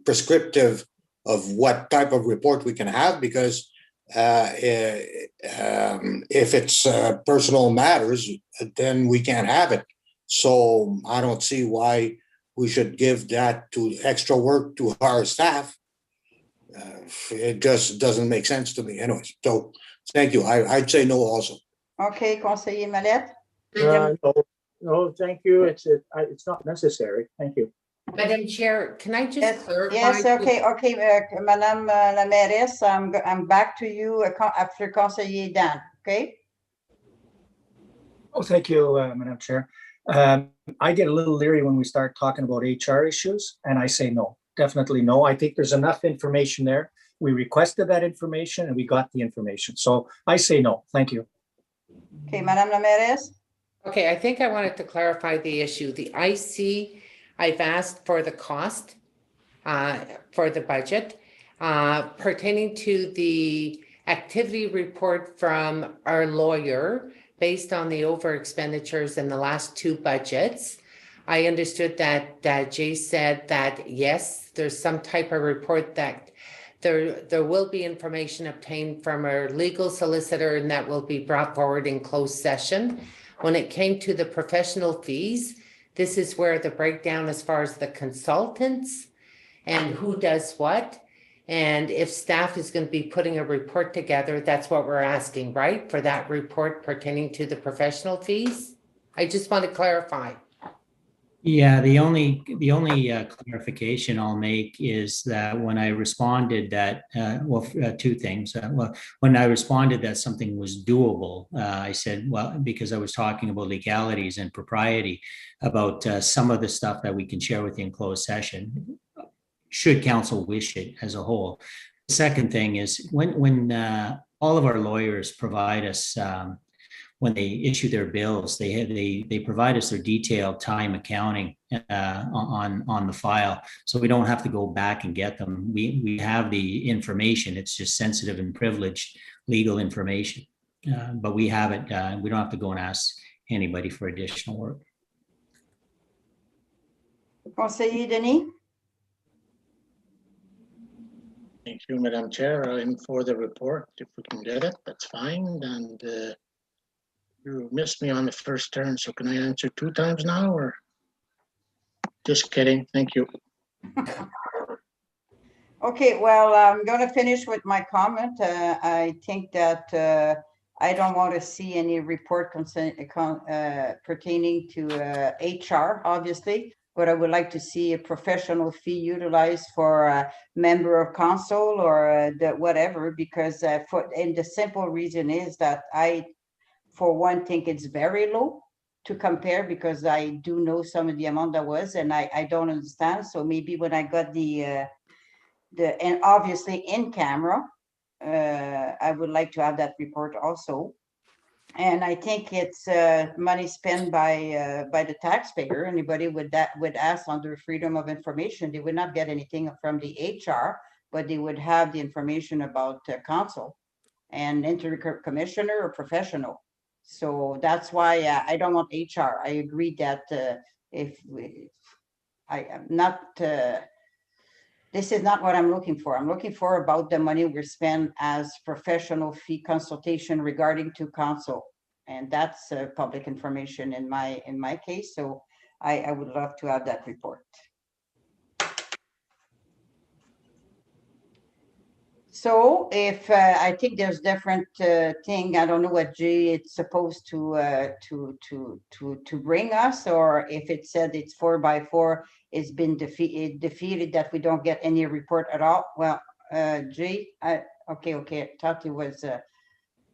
prescriptive of what type of report we can have, because if it's personal matters, then we can't have it. So I don't see why we should give that to extra work to our staff. It just doesn't make sense to me anyways. So thank you. I'd say no also. Okay, Conseiller Mallette. No, thank you. It's not necessary. Thank you. Madam Chair, can I just clarify? Yes, okay, Madame la Mairesse, I'm back to you after Conseiller Dan, okay? Oh, thank you, Madam Chair. I get a little leery when we start talking about HR issues, and I say no, definitely no. I think there's enough information there. We requested that information and we got the information. So I say no, thank you. Okay, Madame la Mairesse. Okay, I think I wanted to clarify the issue. The IC, I've asked for the cost for the budget pertaining to the activity report from our lawyer based on the over expenditures in the last two budgets. I understood that Jay said that, yes, there's some type of report that there will be information obtained from our legal solicitor, and that will be brought forward in closed session. When it came to the professional fees, this is where the breakdown as far as the consultants and who does what. And if staff is going to be putting a report together, that's what we're asking, right? For that report pertaining to the professional fees? I just want to clarify. Yeah, the only clarification I'll make is that when I responded that, two things. When I responded that something was doable, I said, well, because I was talking about legalities and propriety about some of the stuff that we can share with you in closed session. should council wish it as a whole. The second thing is when all of our lawyers provide us, when they issue their bills, they provide us their detailed time accounting on the file, so we don't have to go back and get them. We have the information. It's just sensitive and privileged legal information, but we have it. We don't have to go and ask anybody for additional work. Conseiller Denis? Thank you, Madam Chair. I'm for the report. If we can get it, that's fine. And you missed me on the first turn, so can I answer 2 times now, or? Just kidding. Thank you. Okay, well, I'm going to finish with my comment. I think that I don't want to see any report pertaining to HR, obviously, but I would like to see a professional fee utilized for a member of council or whatever, because and the simple reason is that I, for one, think it's very low to compare, because I do know some of the amount that was, and I don't understand. So maybe when I got and obviously in camera, I would like to have that report also. And I think it's money spent by the taxpayer. Anybody would ask under freedom of information, they would not get anything from the HR, but they would have the information about council and inter-commissioner or professional. So that's why I don't want HR. I agree that I am not, this is not what I'm looking for. I'm looking for about the money we spend as professional fee consultation regarding to council. And that's public information in my case. So I would love to have that report. So if I think there's different thing, I don't know what Jay it's supposed to bring us, or if it said it's 4x4, it's been defeated that we don't get any report at all. Well, Jay, okay, I thought it was.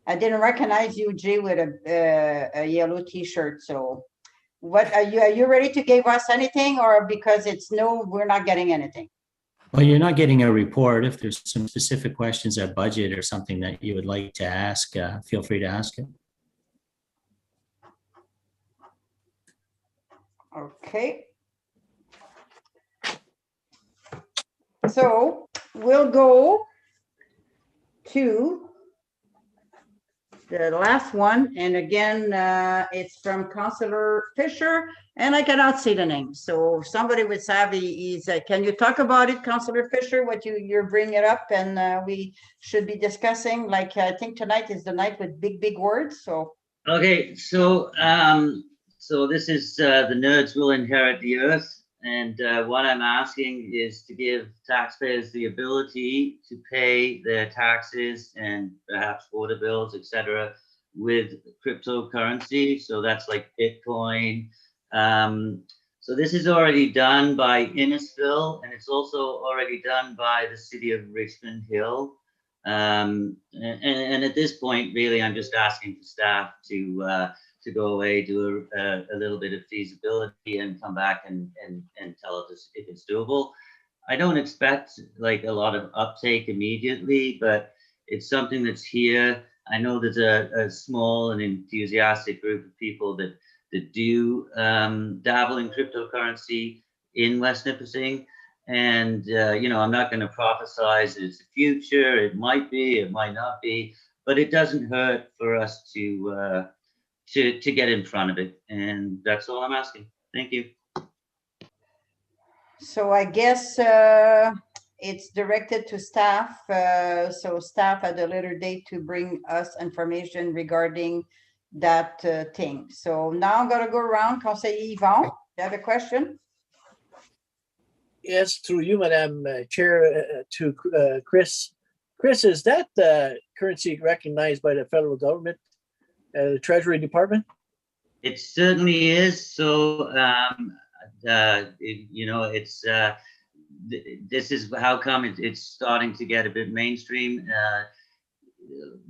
I didn't recognize you, Jay, with a yellow T-shirt. So, what are you? Are you ready to give us anything, or because it's no, we're not getting anything? Well, you're not getting a report. If there's some specific questions at budget or something that you would like to ask, feel free to ask it. Okay. So we'll go to the last one. And again, it's from Councillor Fisher, and I cannot see the name. So somebody with savvy is, can you talk about it, Councillor Fisher, what you're bringing it up, and we should be discussing, like, I think tonight is the night with big words, so. Okay, so so this is the nerds will inherit the earth. And what I'm asking is to give taxpayers the ability to pay their taxes and perhaps water bills, etc., with cryptocurrency. So that's like Bitcoin. So this is already done by Innisfil, and it's also already done by the city of Richmond Hill. And at this point, really, I'm just asking for staff to go away, do a little bit of feasibility, and come back and tell us if it's doable. I don't expect like a lot of uptake immediately, but it's something that's here. I know there's a small and enthusiastic group of people that do dabble in cryptocurrency in West Nipissing. And, you know, I'm not going to prophesize it's the future. It might be, it might not be, but it doesn't hurt for us to get in front of it. And that's all I'm asking. Thank you. So I guess it's directed to staff. So staff at a later date to bring us information regarding that thing. So now I'm going to go around. Conseiller Yvon, you have a question? Yes, through you, Madam Chair, to Chris. Chris, is that currency recognized by the federal government, the Treasury Department? It certainly is. So, you know, it's this is how come it's starting to get a bit mainstream.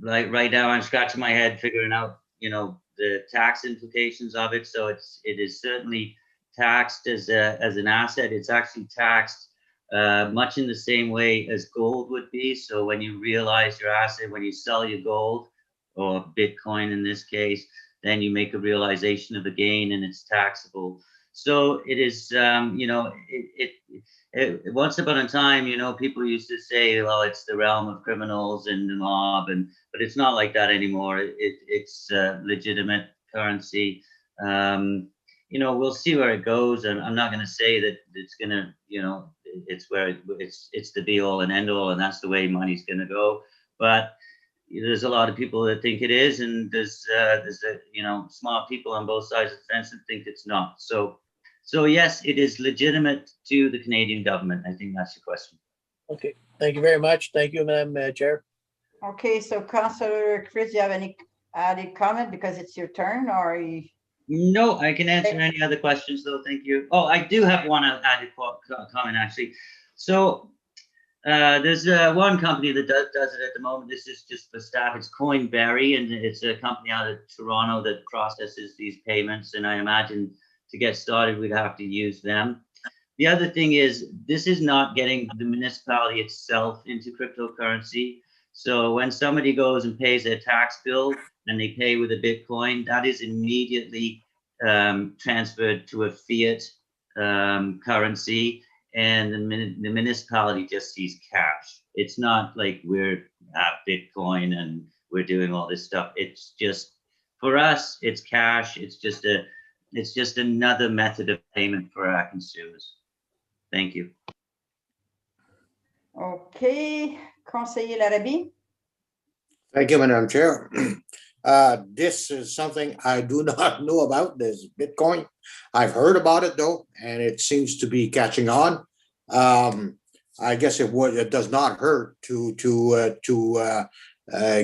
Like right now, I'm scratching my head figuring out, you know, the tax implications of it. So it is certainly taxed as an asset. It's actually taxed much in the same way as gold would be. So when you realize your asset, when you sell your gold or Bitcoin in this case, then you make a realization of the gain and it's taxable. So it is, once upon a time, people used to say, well, it's the realm of criminals and the mob, but it's not like that anymore. It's legitimate currency. We'll see where it goes, and I'm not going to say that it's going to, it's where it's the be all and end all, and that's the way money's going to go. But there's a lot of people that think it is, and there's smart people on both sides of the fence that think it's not. So yes, it is legitimate to the Canadian government. I think that's your question. Okay, thank you very much. Thank you, Madam Chair. Okay, so Councillor Chris, do you have any added comment because it's your turn, or you? No, I can answer any other questions though. Thank you. Oh, I do have one added comment actually. So there's one company that does it at the moment. This is just for staff. It's Coinberry, and it's a company out of Toronto that processes these payments. And I imagine to get started, we'd have to use them. The other thing is, this is not getting the municipality itself into cryptocurrency. So when somebody goes and pays their tax bill and they pay with a Bitcoin, that is immediately transferred to a fiat currency, and the municipality just sees cash. It's not like we're at Bitcoin and we're doing all this stuff. It's just, for us, it's cash. It's just another method of payment for our consumers. Thank you. Okay, Conseiller Larrabee. Thank you, Madam Chair. This is something I do not know about, this Bitcoin. I've heard about it though, and it seems to be catching on. I guess it does not hurt to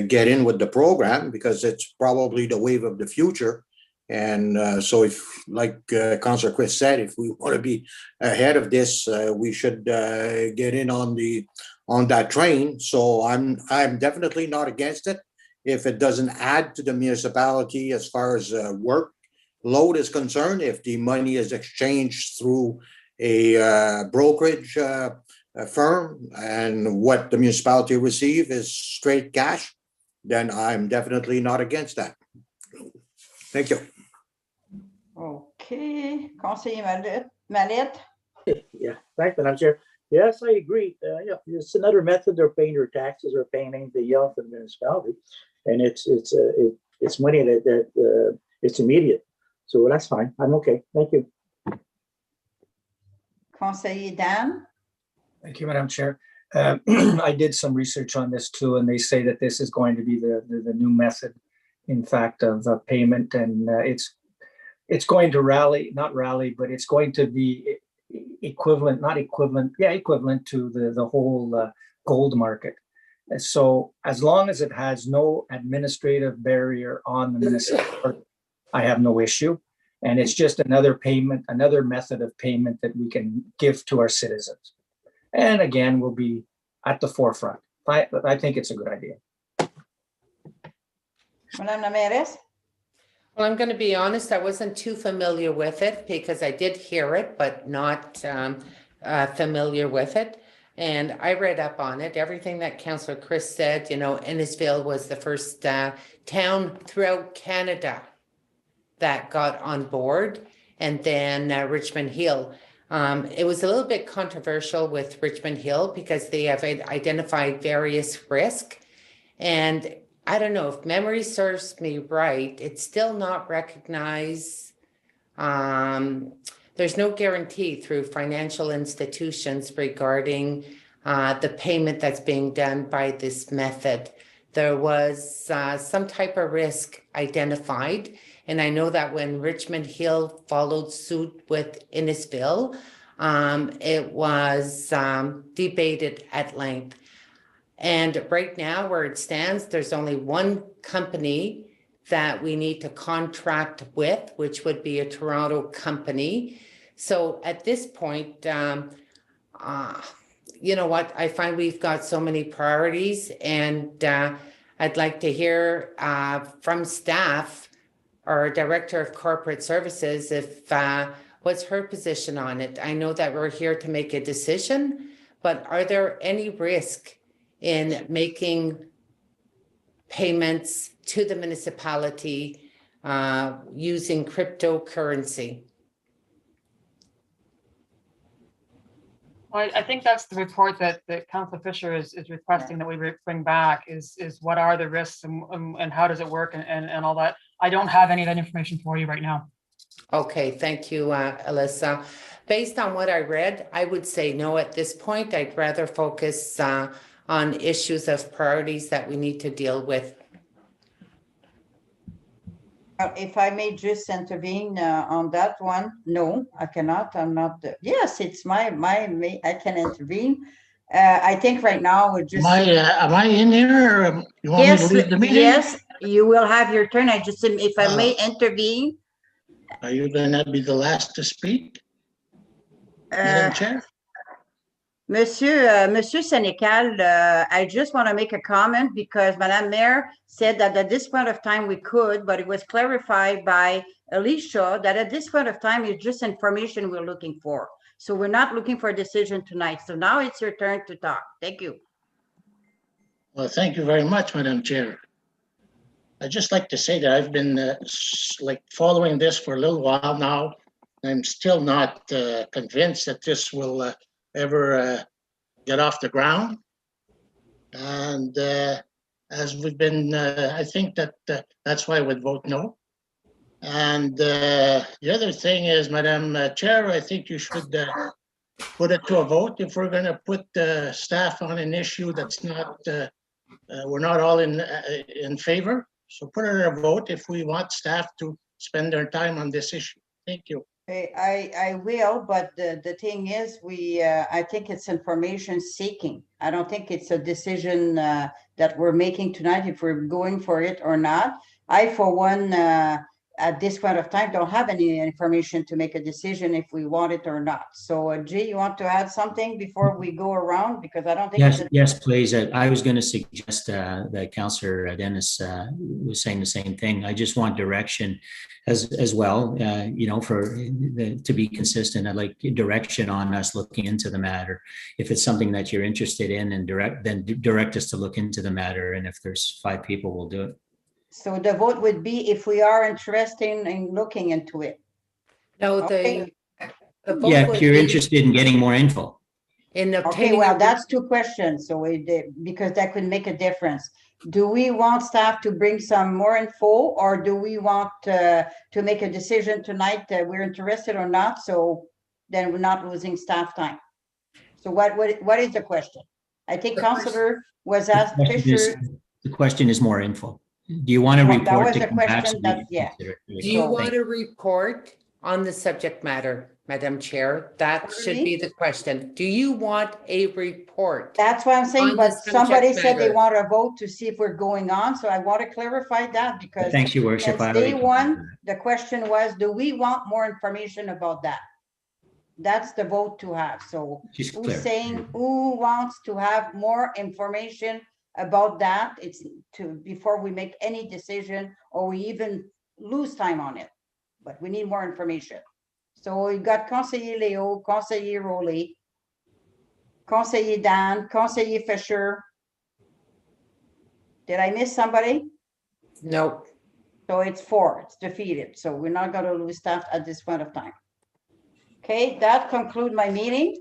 get in with the program, because it's probably the wave of the future. And so if, like Councillor Chris said, if we want to be ahead of this, we should get in on that train. So I'm definitely not against it if it doesn't add to the municipality as far as workload is concerned. If the money is exchanged through a brokerage firm and what the municipality receive is straight cash, then I'm definitely not against that. Thank you. Okay, Conseiller Mallette. Yeah, thanks, Madam Chair. Yes, I agree. Yeah, it's another method of paying your taxes or paying anything else in the municipality, and it's money that it's immediate. So that's fine. I'm okay. Thank you. Conseiller Dan. Thank you, Madam Chair. I did some research on this too, and they say that this is going to be the new method, in fact, of payment, and it's going to not rally, but it's going to be equivalent to the whole gold market. So as long as it has no administrative barrier on the municipality, I have no issue. And it's just another method of payment that we can give to our citizens. And again, we'll be at the forefront. I think it's a good idea. Madame la Mairesse. Well, I'm going to be honest, I wasn't too familiar with it because I did hear it, but not familiar with it. And I read up on it, everything that Councillor Chris said. Innisfil was the first town throughout Canada that got on board, and then Richmond Hill. It was a little bit controversial with Richmond Hill because they have identified various risks, and I don't know, if memory serves me right, it's still not recognized. There's no guarantee through financial institutions regarding the payment that's being done by this method. There was some type of risk identified, and I know that when Richmond Hill followed suit with Innisfil, it was debated at length. And right now, where it stands, there's only one company that we need to contract with, which would be a Toronto company. So at this point, you know what? I find we've got so many priorities, and I'd like to hear from staff or Director of Corporate Services if what's her position on it. I know that we're here to make a decision, but are there any risk in making payments to the municipality using cryptocurrency? Well, I think that's the report that Council Fisher is requesting that we bring back is what are the risks and how does it work and all that. I don't have any of that information for you right now. Okay, thank you, Alyssa. Based on what I read, I would say no at this point. I'd rather focus on issues of priorities that we need to deal with. If I may just intervene on that one, no, I cannot. I'm not. Yes, it's my. I can intervene. I think right now we're just. Am I in here? Or you want me to leave the meeting? Yes, you will have your turn. I just, if I may intervene. Are you going to be the last to speak, Madam Chair? Monsieur Senecal, I just want to make a comment because Madame Mayor said that at this point of time we could, but it was clarified by Alicia that at this point of time it's just information we're looking for. So we're not looking for a decision tonight. So now it's your turn to talk. Thank you. Well, thank you very much, Madam Chair. I'd just like to say that I've been following this for a little while now. I'm still not convinced that this will ever get off the ground. And as we've been, I think that that's why I would vote no. And the other thing is, Madam Chair, I think you should put it to a vote if we're going to put staff on an issue that's not, we're not all in favor. So put it in a vote if we want staff to spend their time on this issue. Thank you. I will, but the thing is, I think it's information seeking. I don't think it's a decision that we're making tonight if we're going for it or not. I, for one, at this point of time, don't have any information to make a decision if we want it or not. So, Jay, you want to add something before we go around? Because I don't think. Yes, please. I was going to suggest that Councillor Dennis was saying the same thing. I just want direction as well, to be consistent. I'd like direction on us looking into the matter. If it's something that you're interested in, and direct us to look into the matter. And if there's 5 people, we'll do it. So the vote would be if we are interested in looking into it. No, okay. the vote if you're interested in getting more info. Okay, well, that's 2 questions. So because that could make a difference. Do we want staff to bring some more info, or do we want to make a decision tonight that we're interested or not? So then we're not losing staff time. So what is the question? I think Councillor was asked Fisher. The question is more info. Do you want a report? That was a question that, yeah. Do you want a report on the subject matter, Madam Chair? That should be the question. Do you want a report? That's what I'm saying, but somebody said they want a vote to see if we're going on. So I want to clarify that because thanks, Your Worship. Since day one, the question was, do we want more information about that? That's the vote to have. So who's saying who wants to have more information about that? It's before we make any decision or we even lose time on it, but we need more information. So we got Conseiller Leo, Conseiller Rowley, Conseiller Dan, Conseiller Fisher. Did I miss somebody? No. So it's 4, it's defeated. So we're not going to lose staff at this point of time. Okay, that concludes my meeting.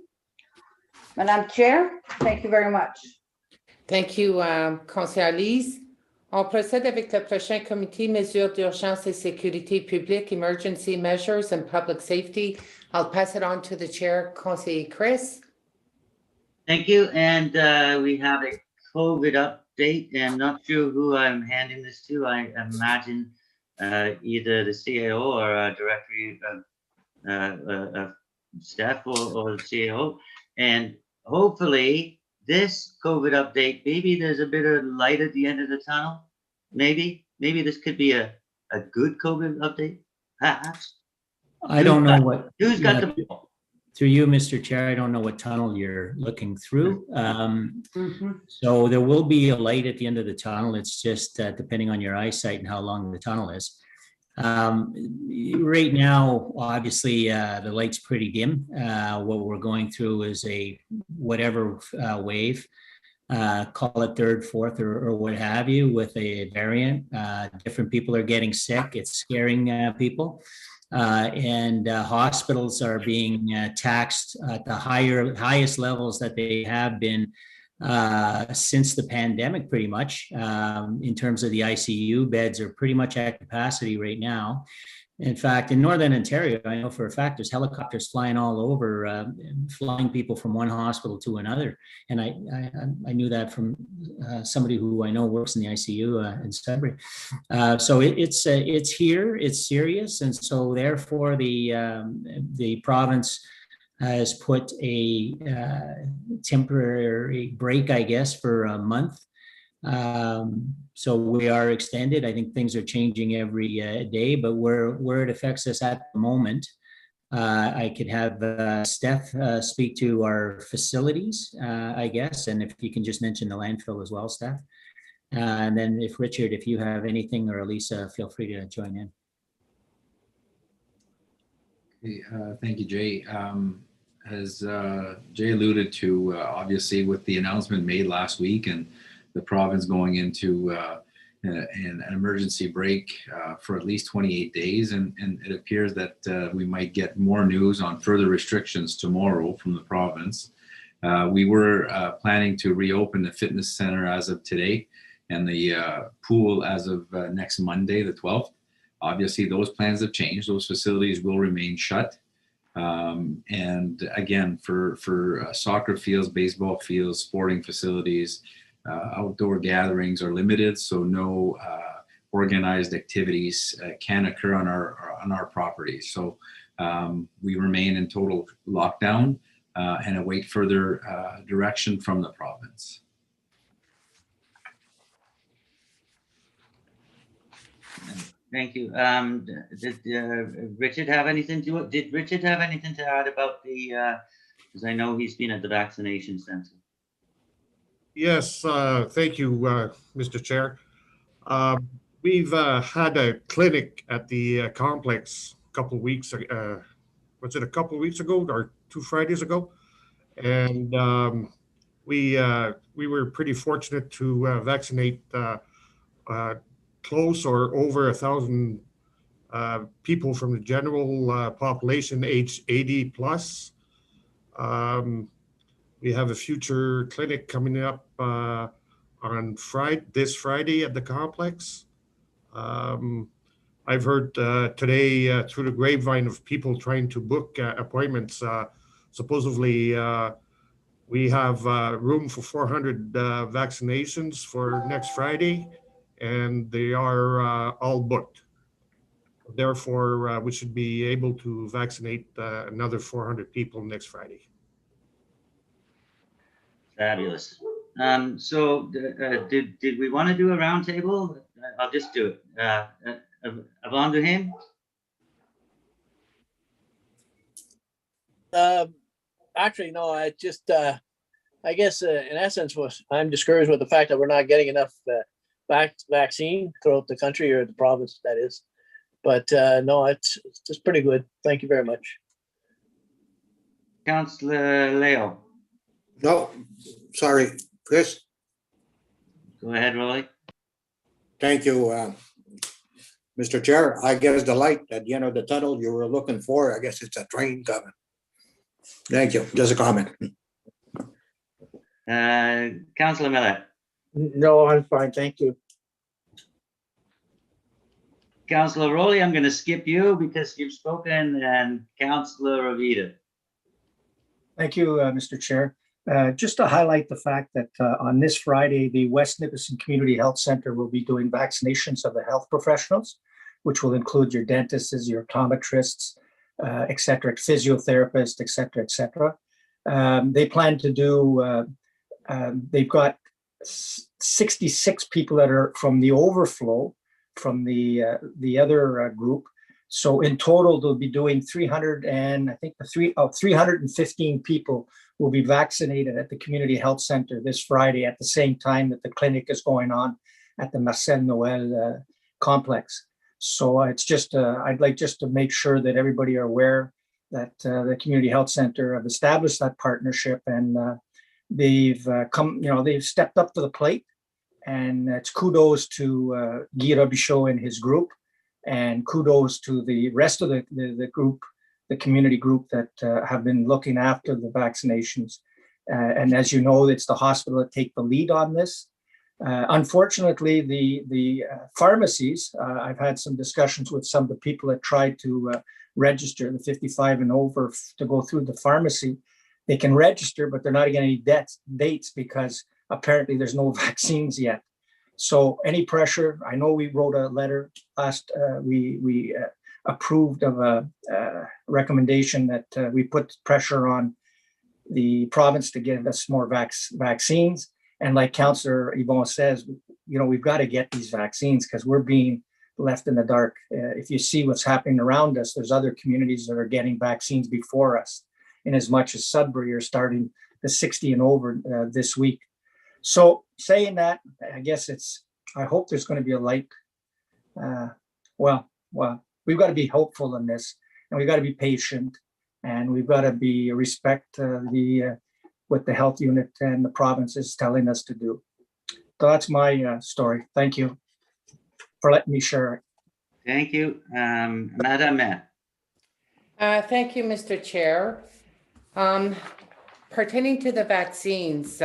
Madam Chair, thank you very much. Thank you, Conseillère Lise. On procède avec le prochain comité mesures d'urgence et sécurité publique, emergency measures and public safety. I'll pass it on to the chair, Conseiller Chris. Thank you. And we have a COVID update, and I'm not sure who I'm handing this to. I imagine either the CAO or a directory of staff or the CAO. And hopefully this COVID update, maybe there's a bit of light at the end of the tunnel. Maybe this could be a good COVID update. Perhaps. I don't know what. Who's got the ball? Through you, Mr. Chair, I don't know what tunnel you're looking through. So there will be a light at the end of the tunnel. It's just depending on your eyesight and how long the tunnel is. Right now, obviously, the light's pretty dim. What we're going through is a whatever wave, call it third, fourth, or what have you, with a variant. Different people are getting sick. It's scaring people. And hospitals are being taxed at the highest levels that they have been since the pandemic, pretty much. In terms of the ICU beds are pretty much at capacity right now. In fact, in Northern Ontario, I know for a fact there's helicopters flying all over, flying people from one hospital to another. And I knew that from somebody who I know works in the ICU in Sudbury. So it's here, it's serious, and so therefore the province has put a temporary break, I guess, for a month. So we are extended. I think things are changing every day, but where it affects us at the moment, I could have Steph speak to our facilities, I guess, and if you can just mention the landfill as well, Steph. And then if Richard, if you have anything, or Elisa, feel free to join in. Thank you, Jay. As Jay alluded to, obviously with the announcement made last week and the province going into an emergency break for at least 28 days, and it appears that we might get more news on further restrictions tomorrow from the province. We were planning to reopen the fitness center as of today and the pool as of next Monday, the 12th. Obviously, those plans have changed. Those facilities will remain shut. And again, for soccer fields, baseball fields, sporting facilities, outdoor gatherings are limited, so no organized activities can occur on our property. So we remain in total lockdown and await further direction from the province. Thank you. Did Richard have anything to? Did Richard have anything to add about the? Because I know he's been at the vaccination center. Yes, thank you, Mr. Chair. We've had a clinic at the complex a couple of weeks ago. Was it a couple of weeks ago or 2 Fridays ago? And we were pretty fortunate to vaccinate close or over 1,000 people from the general population aged 80 plus. We have a future clinic coming up on this Friday at the complex. I've heard today through the grapevine of people trying to book appointments. Supposedly, we have room for 400 vaccinations for next Friday, and they are all booked. Therefore, we should be able to vaccinate another 400 people next Friday. Fabulous. So did we want to do a roundtable? I'll just do it. Avant de him? Actually, no, I just, I guess in essence, I'm discouraged with the fact that we're not getting enough vaccine throughout the country, or the province, that is. But no, it's just pretty good. Thank you very much. Councillor Leo. No, sorry, Chris. Go ahead, Rolly. Thank you, Mr. Chair. I guess the light at the end of the tunnel you were looking for, I guess it's a train coming. Thank you. Just a comment. Councillor Miller. No, I'm fine. Thank you. Councillor Rowley, I'm going to skip you because you've spoken, and Councillor Rovita. Thank you, Mr. Chair. Just to highlight the fact that on this Friday, the West Nipissing Community Health Center will be doing vaccinations of the health professionals, which will include your dentists, your optometrists, et cetera, physiotherapists, et cetera, et cetera. They plan to do, they've got 66 people that are from the overflow from the other group. So in total, they'll be doing 315 people will be vaccinated at the Community Health Center this Friday at the same time that the clinic is going on at the Marcel Noël complex. So it's just, I'd like just to make sure that everybody are aware that the Community Health Center have established that partnership, and they've they've stepped up to the plate. And it's kudos to Guy Robichaud and his group, and kudos to the rest of the group, the community group that have been looking after the vaccinations. And as you know, it's the hospital that take the lead on this. Unfortunately, the pharmacies, I've had some discussions with some of the people that tried to register the 55 and over to go through the pharmacy. They can register, but they're not getting any dates because apparently there's no vaccines yet. So any pressure, I know we wrote a letter last, we approved of a recommendation that we put pressure on the province to give us more vaccines. And like Councillor Yvonne says, we've got to get these vaccines because we're being left in the dark. If you see what's happening around us, there's other communities that are getting vaccines before us, in as much as Sudbury are starting the 60 and over this week. So saying that, I guess I hope there's going to be a light. Well, we've got to be hopeful in this, and we've got to be patient, and we've got to be respect what the health unit and the province is telling us to do. So that's my story. Thank you for letting me share it. Thank you. Madam Mayor. Thank you, Mr. Chair. Pertaining to the vaccines,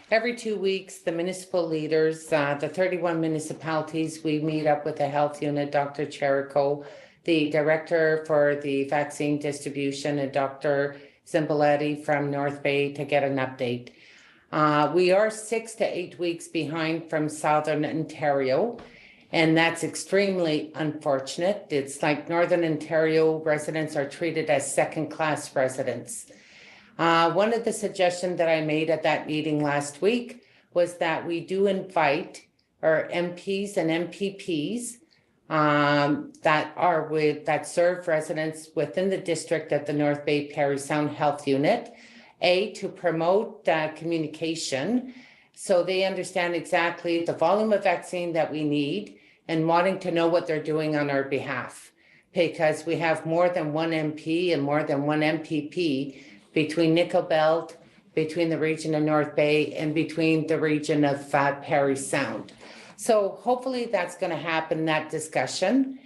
every 2 weeks, the municipal leaders, the 31 municipalities, we meet up with the health unit, Dr. Cherico, the director for the vaccine distribution, and Dr. Zimballetti from North Bay to get an update. We are 6 to 8 weeks behind from Southern Ontario, and that's extremely unfortunate. It's like Northern Ontario residents are treated as second-class residents. One of the suggestions that I made at that meeting last week was that we do invite our MPs and MPPs that serve residents within the district of the North Bay Parry Sound Health Unit, to promote communication so they understand exactly the volume of vaccine that we need and wanting to know what they're doing on our behalf, because we have more than one MP and more than one MPP between Nickel Belt, between the region of North Bay, and between the region of Parry Sound. So hopefully that's going to happen, that discussion.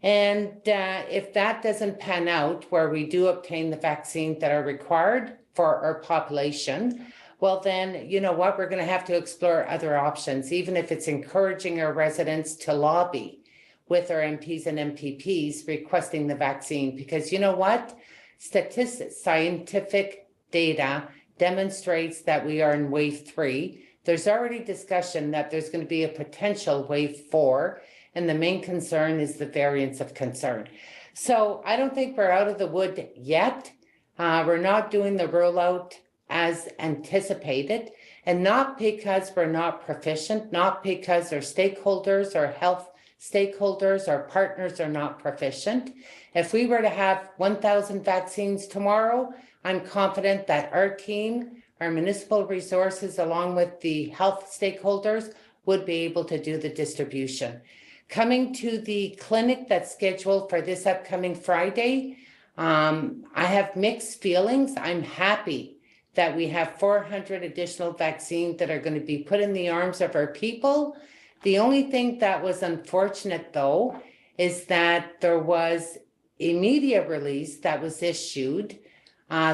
And if that doesn't pan out, where we do obtain the vaccines that are required for our population, well then, you know what, we're going to have to explore other options, even if it's encouraging our residents to lobby with our MPs and MPPs requesting the vaccine, because you know what? Statistics, scientific data demonstrates that we are in wave 3. There's already discussion that there's going to be a potential wave 4, and the main concern is the variants of concern. So I don't think we're out of the wood yet. We're not doing the rollout as anticipated, and not because we're not proficient, not because our stakeholders, our health stakeholders, our partners are not proficient. If we were to have 1,000 vaccines tomorrow, I'm confident that our team, our municipal resources, along with the health stakeholders, would be able to do the distribution. Coming to the clinic that's scheduled for this upcoming Friday, I have mixed feelings. I'm happy that we have 400 additional vaccines that are going to be put in the arms of our people. The only thing that was unfortunate, though, is that there was a media release that was issued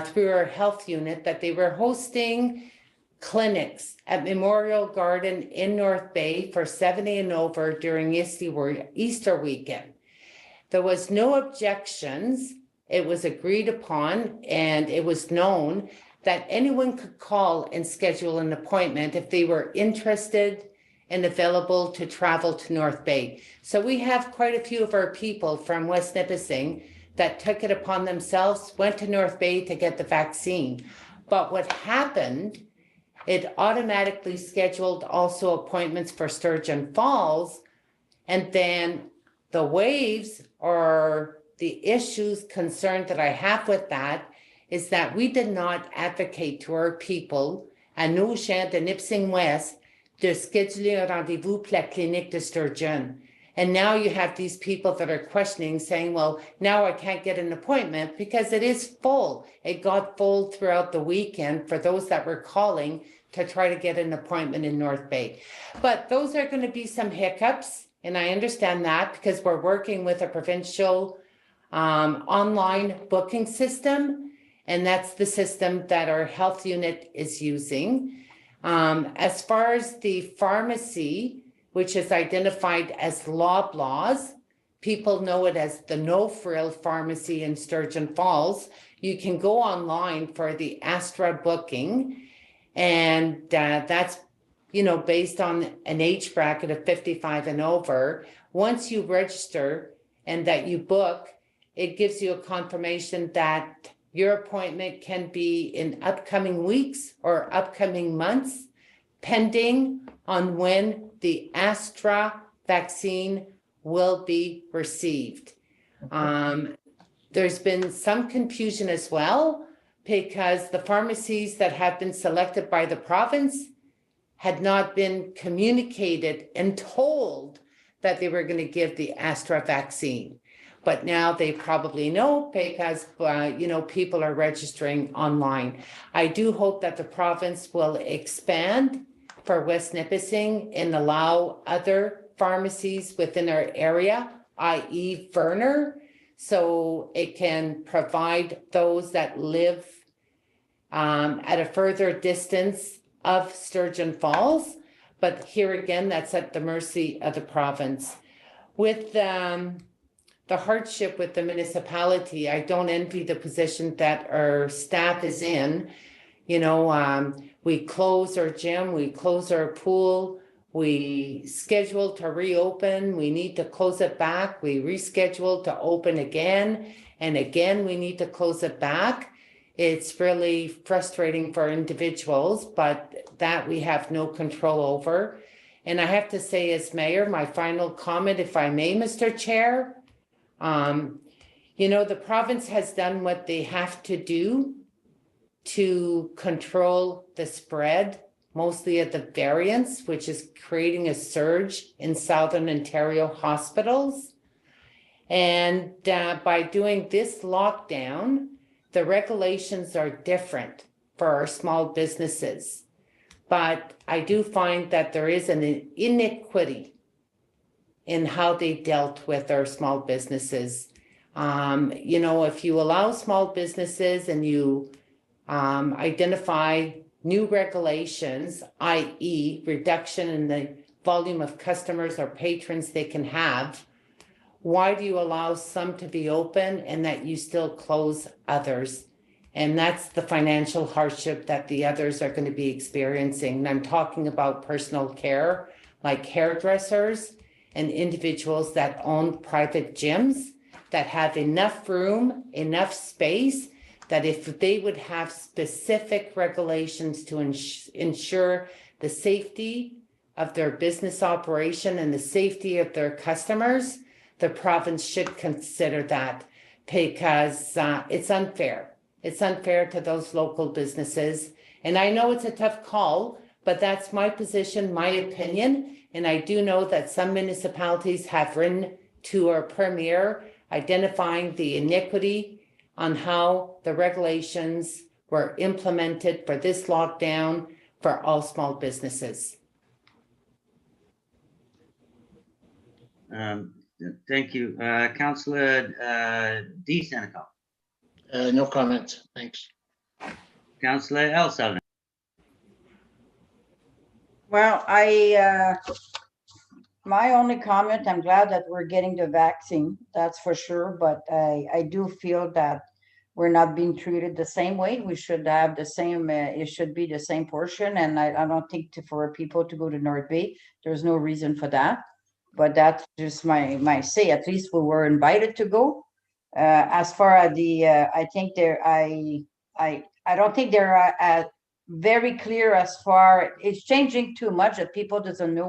through our health unit that they were hosting clinics at Memorial Garden in North Bay for 70 and over during Easter weekend. There was no objections. It was agreed upon, and it was known that anyone could call and schedule an appointment if they were interested and available to travel to North Bay. So we have quite a few of our people from West Nipissing that took it upon themselves, went to North Bay to get the vaccine. But what happened, it automatically scheduled also appointments for Sturgeon Falls, and then the waves or the issues concerned that I have with that is that we did not advocate to our people à nos gens de Nipissing West de scheduler un rendez-vous pour la clinique de Sturgeon. And now you have these people that are questioning, saying, well, now I can't get an appointment because it is full. It got full throughout the weekend for those that were calling to try to get an appointment in North Bay. But those are going to be some hiccups. And I understand that because we're working with a provincial online booking system. And that's the system that our health unit is using. As far as the pharmacy, which is identified as Loblaws, people know it as the No Frill Pharmacy in Sturgeon Falls. You can go online for the Astra booking, and that's, you know, based on an age bracket of 55 and over. Once you register and that you book, it gives you a confirmation that your appointment can be in upcoming weeks or upcoming months, pending on when the Astra vaccine will be received. There's been some confusion as well because the pharmacies that have been selected by the province had not been communicated and told that they were going to give the Astra vaccine. But now they probably know because, you know, people are registering online. I do hope that the province will expand for West Nipissing and allow other pharmacies within our area, i.e. Verner, so it can provide those that live at a further distance of Sturgeon Falls. But here again, that's at the mercy of the province. With the hardship with the municipality, I don't envy the position that our staff is in. You know, we close our gym, we close our pool, we schedule to reopen, we need to close it back, we reschedule to open again, and again, we need to close it back. It's really frustrating for individuals, but that we have no control over. And I have to say, as mayor, my final comment, if I may, Mr. Chair, you know, the province has done what they have to do to control the spread, mostly of the variants, which is creating a surge in Southern Ontario hospitals. And by doing this lockdown, the regulations are different for our small businesses. But I do find that there is an inequity in how they dealt with our small businesses. You know, if you allow small businesses and you identify new regulations, i.e. reduction in the volume of customers or patrons they can have, why do you allow some to be open and that you still close others? And that's the financial hardship that the others are going to be experiencing. And I'm talking about personal care, like hairdressers and individuals that own private gyms that have enough room, enough space, that if they would have specific regulations to ensure the safety of their business operation and the safety of their customers, the province should consider that, because it's unfair. It's unfair to those local businesses. And I know it's a tough call, but that's my position, my opinion. And I do know that some municipalities have written to our premier identifying the iniquity on how the regulations were implemented for this lockdown for all small businesses. Thank you. Councillor D. Senecal. No comment, thanks. Councillor El Salvin. Well, my only comment, I'm glad that we're getting the vaccine, that's for sure, but I do feel that we're not being treated the same way. We should have the same, it should be the same portion, and I don't think for people to go to North Bay, there's no reason for that. But that's just my say. At least we were invited to go. As far as the, I think I don't think they're very clear as far. It's changing too much that people doesn't know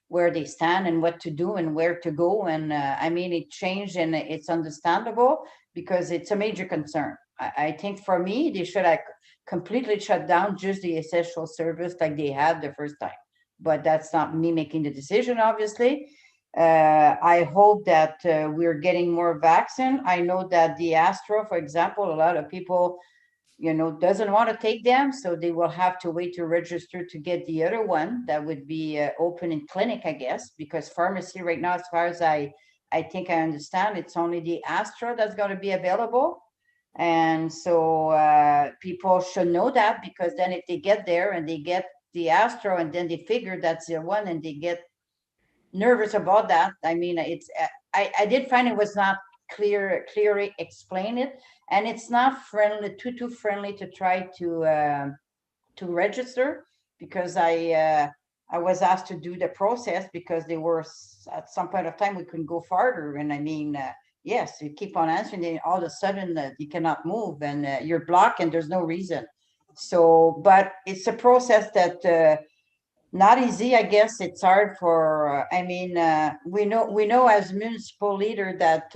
where they stand and what to do and where to go. And I mean, it changed and it's understandable because it's a major concern. I think for me, they should have completely shut down just the essential service like they had the first time. But that's not me making the decision, obviously. I hope that we're getting more vaccine. I know that the Astra, for example, a lot of people, doesn't want to take them, so they will have to wait to register to get the other one that would be open in clinic, I guess, because pharmacy right now, as far as I think I understand, it's only the Astra that's going to be available. And so people should know that, because then if they get there and they get the Astra and then they figure that's the one and they get nervous about that. I mean, it's I did find it was not clearly explain it, and it's not friendly too friendly to try to register, because I was asked to do the process because they were at some point of time we couldn't go farther, and I mean yes, you keep on answering, and all of a sudden you cannot move and you're blocked and there's no reason. So, but it's a process that not easy, I guess. It's hard for, we know as municipal leader that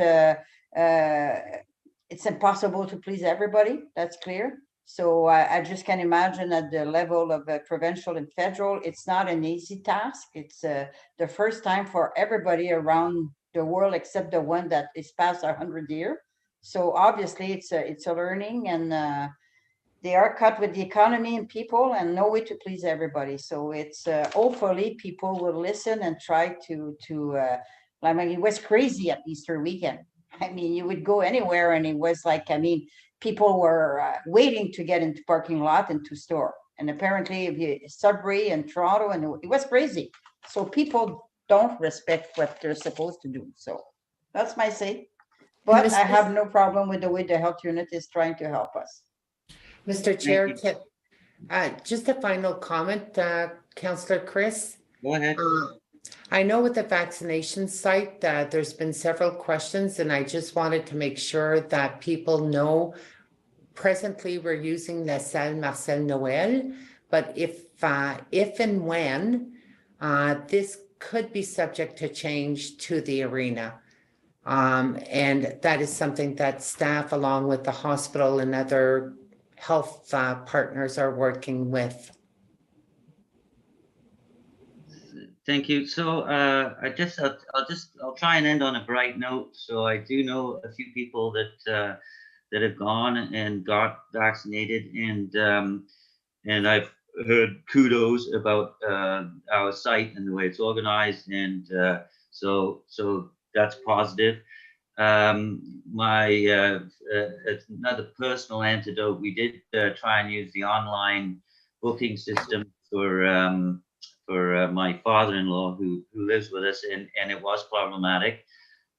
it's impossible to please everybody. That's clear. So I just can imagine at the level of provincial and federal, it's not an easy task. It's the first time for everybody around the world, except the one that is past 100 year. So obviously it's a learning, and they are cut with the economy and people, and no way to please everybody. So it's hopefully people will listen and try to I mean, it was crazy at Easter weekend. I mean, you would go anywhere and it was like, I mean, people were waiting to get into parking lot and to store. And apparently if you Sudbury and Toronto, and it was crazy. So people don't respect what they're supposed to do. So that's my say. But I have no problem with the way the health unit is trying to help us. Mr. Chair, just a final comment, Councillor Chris. Go ahead. I know with the vaccination site, there's been several questions, and I just wanted to make sure that people know presently we're using the Salle Marcel Noël, but if and when this could be subject to change to the arena. And that is something that staff, along with the hospital and other health partners, are working with. Thank you. So I'll try and end on a bright note. So I do know a few people that have gone and got vaccinated, and I've heard kudos about our site and the way it's organized, and so that's positive. Another personal antidote, we did try and use the online booking system for my father-in-law who lives with us, and it was problematic.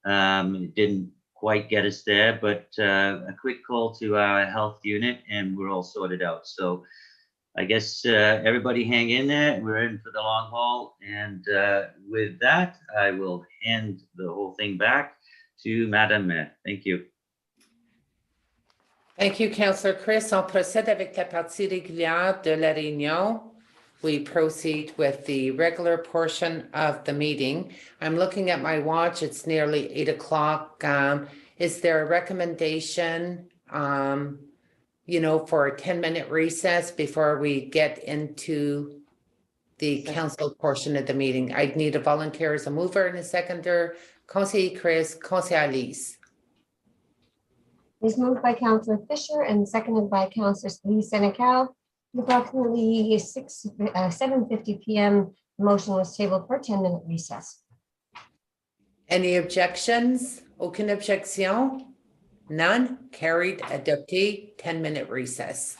It didn't quite get us there, but a quick call to our health unit and we're all sorted out. So I guess everybody hang in there. We're in for the long haul. And with that, I will hand the whole thing back to Madame Maire. Thank you. Thank you, Councillor Chris. On procède avec la partie régulière de la réunion. We proceed with the regular portion of the meeting. I'm looking at my watch. It's nearly 8 o'clock. Is there a recommendation, for a 10-minute recess before we get into the council portion of the meeting? I'd need a volunteer as a mover and a seconder. Conseiller Chris, Conseiller Alice. Is moved by Councillor Fisher and seconded by Councillor Lee Senecal. Approximately 7:50 p.m. Motion was tabled for 10-minute recess. Any objections? Aucune objection? None? Carried. Adopté. 10-minute recess.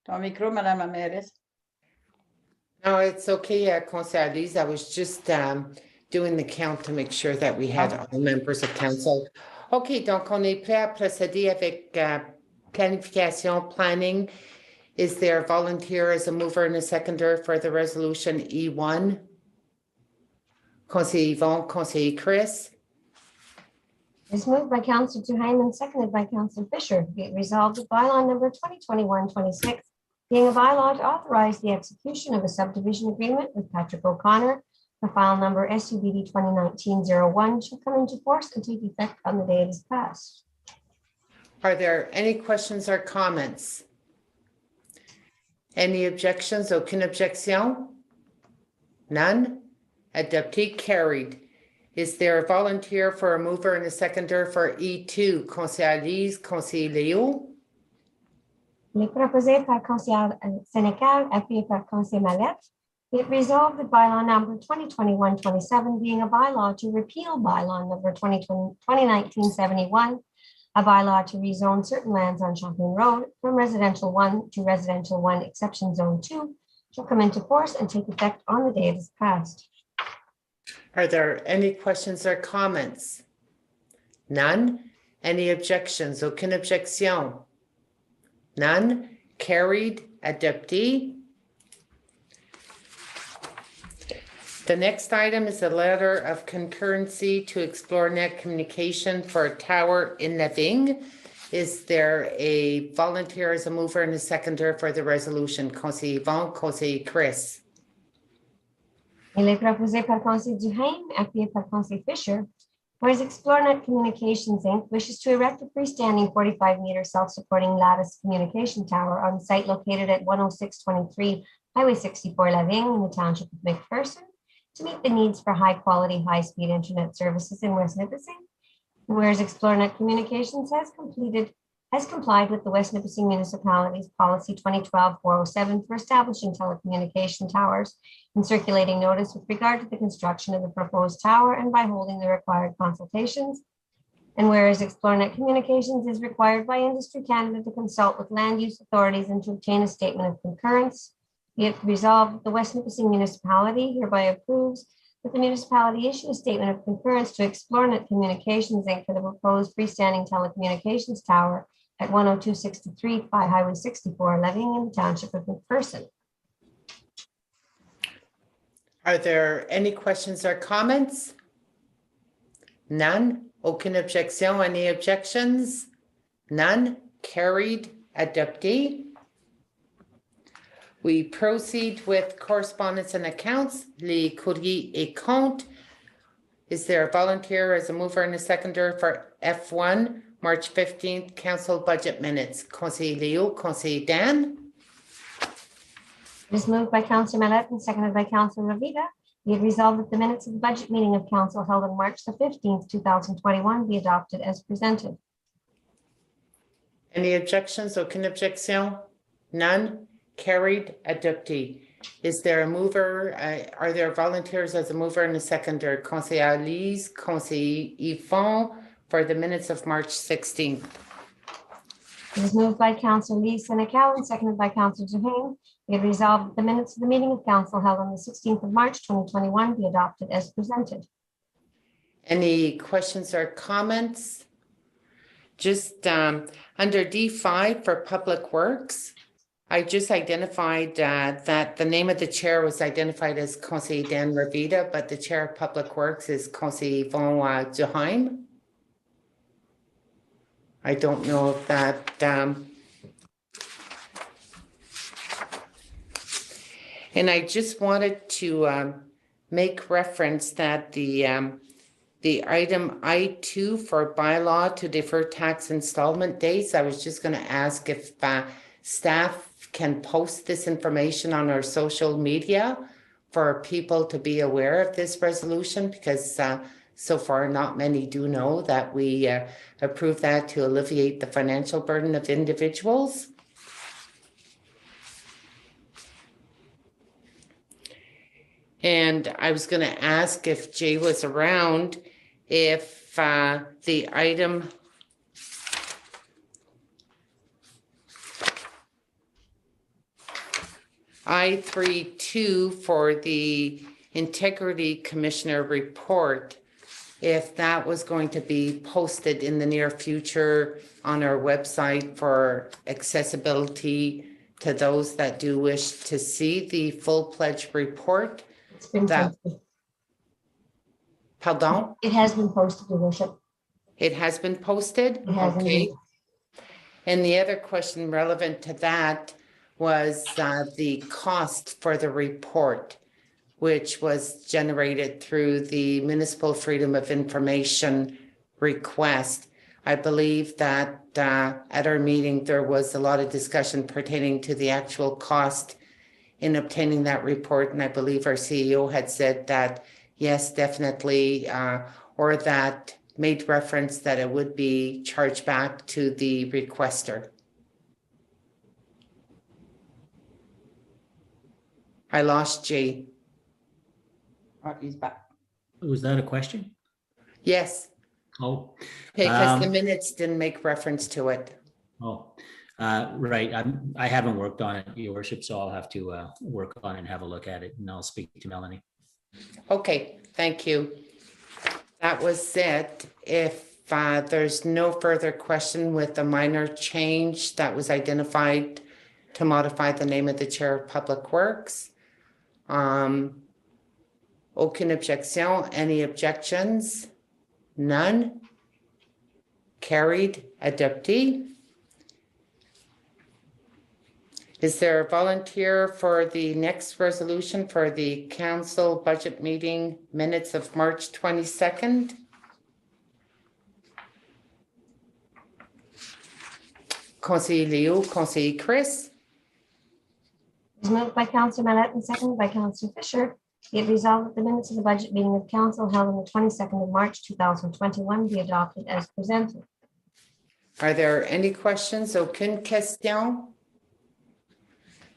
Ton micro, Madame la mairesse. No, it's okay, Conseil Lise. I was just doing the count to make sure that we had all members of council. OK, donc on est prêt à procéder avec planification, planning. Is there a volunteer as a mover and a seconder for the resolution E1? Conseil Yvon, Conseil Chris. It's moved by Councillor Duhaime and seconded by Councillor Fisher. Be it resolved that bylaw number 2021-26, being a bylaw to authorize the execution of a subdivision agreement with Patrick O'Connor, the file number SUBD 2019-01, shall come into force and take effect on the day it is passed. Are there any questions or comments? Any objections? Aucune objection? None? Adopté, carried. Is there a volunteer for a mover and a seconder for E2? Conseil Lise, Conseil Léo. Il est proposé par Conseil Sénécal, appuyé par Conseil Mallette. It resolved that bylaw number 2021-27, being a bylaw to repeal bylaw number 2019-71, a bylaw to rezone certain lands on Champlain Road from residential 1 to residential 1 exception zone 2, shall come into force and take effect on the day it is passed. Are there any questions or comments? None? Any objections? Aucune objection? None? Carried, adopté. The next item is a letter of concurrency to explore net communication for a tower in Living. Is there a volunteer as a mover and a seconder for the resolution? Conseil Yvon, Conseil Chris. Il est proposé par Conseil Duhaime, appuyé par Conseil Fisher, whereas ExploreNet Communications Inc. wishes to erect a freestanding 45-meter self-supporting lattice communication tower on site located at 10623 Highway 64 Laving in the township of McPherson to meet the needs for high-quality, high-speed internet services in West Nipissing. Whereas ExploreNet Communications has complied with the West Nipissing Municipality's Policy 2012-407 for establishing telecommunication towers and circulating notice with regard to the construction of the proposed tower and by holding the required consultations. And whereas ExploreNet Communications is required by Industry Canada to consult with land use authorities and to obtain a statement of concurrence, be it resolved that the West Nipissing Municipality hereby approves that the municipality issue a statement of concurrence to ExploreNet Communications Inc. for the proposed freestanding telecommunications tower at 10263 by Highway 64 Living in the township of McPherson. Are there any questions or comments? None? Aucune objection? Any objections? None? Carried, adopté. We proceed with correspondence and accounts, les courriers et comptes. Is there a volunteer as a mover and a seconder for F1, March 15th, council budget minutes? Conseil Léo, Conseil Dan. It is moved by Councillor Mallette and seconded by Councillor Ravita. Be it resolved that the minutes of the budget meeting of council held on March the 15th, 2021 be adopted as presented. Any objections? Aucune objection? None? Carried, adopté. Is there a mover? Are there volunteers as a mover and a seconder? Conseil Lise, Conseil Yvon for the minutes of March 16th. It is moved by Councillor Lee Senecal and seconded by Councillor Duhaime. Be it resolved that the minutes of the meeting of council held on the 16th of March 2021 be adopted as presented. Any questions or comments? Just under D5 for Public Works, I just identified that the name of the chair was identified as Conseil Dan Ravita, but the chair of Public Works is Conseil Yvon Duhaime. I don't know if that and I just wanted to make reference that the item I2 for bylaw to defer tax installment dates, I was just going to ask if staff can post this information on our social media for people to be aware of this resolution, because so far not many do know that we approve that to alleviate the financial burden of individuals. And I was going to ask if Jay was around, if the item I-3-2 for the Integrity Commissioner report, if that was going to be posted in the near future on our website for accessibility to those that do wish to see the full pledge report. It's been That, posted. pardon? It has been posted, Your Worship. It has been posted? It has Okay. indeed. And the other question relevant to that was the cost for the report, which was generated through the Municipal Freedom of Information request. I believe that at our meeting, there was a lot of discussion pertaining to the actual cost in obtaining that report. And I believe our CEO had said that, yes, definitely, or that made reference that it would be charged back to the requester. I lost Jay. He's back. Was that a question? Yes, Oh, because the minutes didn't make reference to it. Right. I haven't worked on it, Your Worship, so I'll have to work on it and have a look at it, and I'll speak to Melanie. Okay, thank you. That was it. If there's no further question with the minor change that was identified to modify the name of the Chair of Public Works. Aucune objection. Any objections? None. Carried. Adopté. Is there a volunteer for the next resolution for the council budget meeting minutes of March 22nd? Conseiller Leo, Conseiller Chris. It was moved by Councillor Mallette and seconded by Councillor Fisher. Be it resolved that the minutes of the budget meeting of council held on the 22nd of March 2021 be adopted as presented. Are there any questions? Aucune question?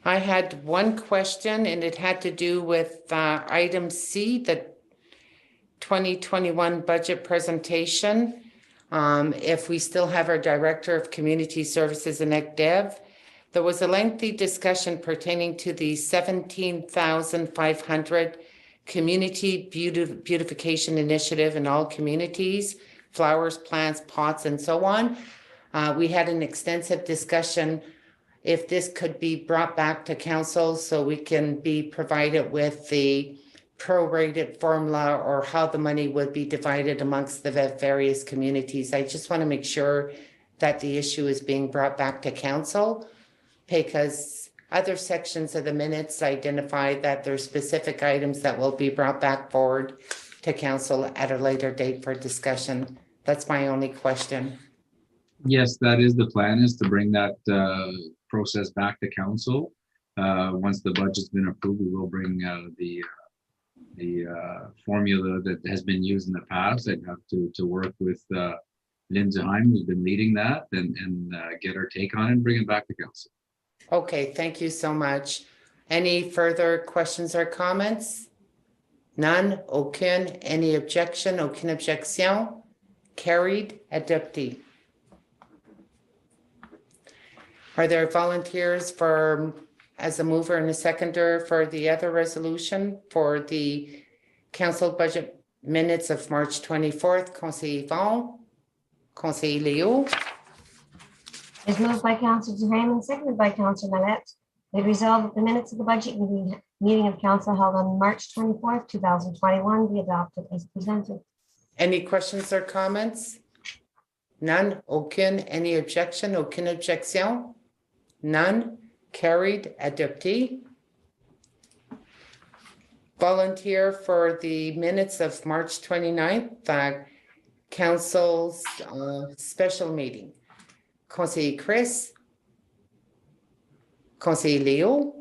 I had one question and it had to do with item C, the 2021 budget presentation. If we still have our Director of Community Services and ECDEV, there was a lengthy discussion pertaining to the 17,500 Community Beautification Initiative in all communities, flowers, plants, pots, and so on. We had an extensive discussion if this could be brought back to council so we can be provided with the prorated formula or how the money would be divided amongst the various communities. I just want to make sure that the issue is being brought back to council because other sections of the minutes identify that there's specific items that will be brought back forward to council at a later date for discussion. That's my only question. Yes, that is the plan, is to bring that process back to council. Once the budget's been approved, we will bring the formula that has been used in the past. I'd have to work with Lindsay Heim, who's been leading that, and get our take on it and bring it back to council. Okay, thank you so much. Any further questions or comments? None. Aucune. Any objection? Aucune objection. Carried. Adopté. Are there volunteers for, as a mover and a seconder for the other resolution for the council budget minutes of March 24th? Conseiller Yvon, Conseiller Leo. It is moved by Councillor Duhaime and seconded by Councillor Mallette. Be resolved that the minutes of the budget meeting of council held on March 24th, 2021 be adopted as presented. Any questions or comments? None. Aucune. Any objection? Aucune objection. None. Carried. Adopté. Volunteer for the minutes of March 29th, council's special meeting. Conseiller Chris. Conseiller Leo.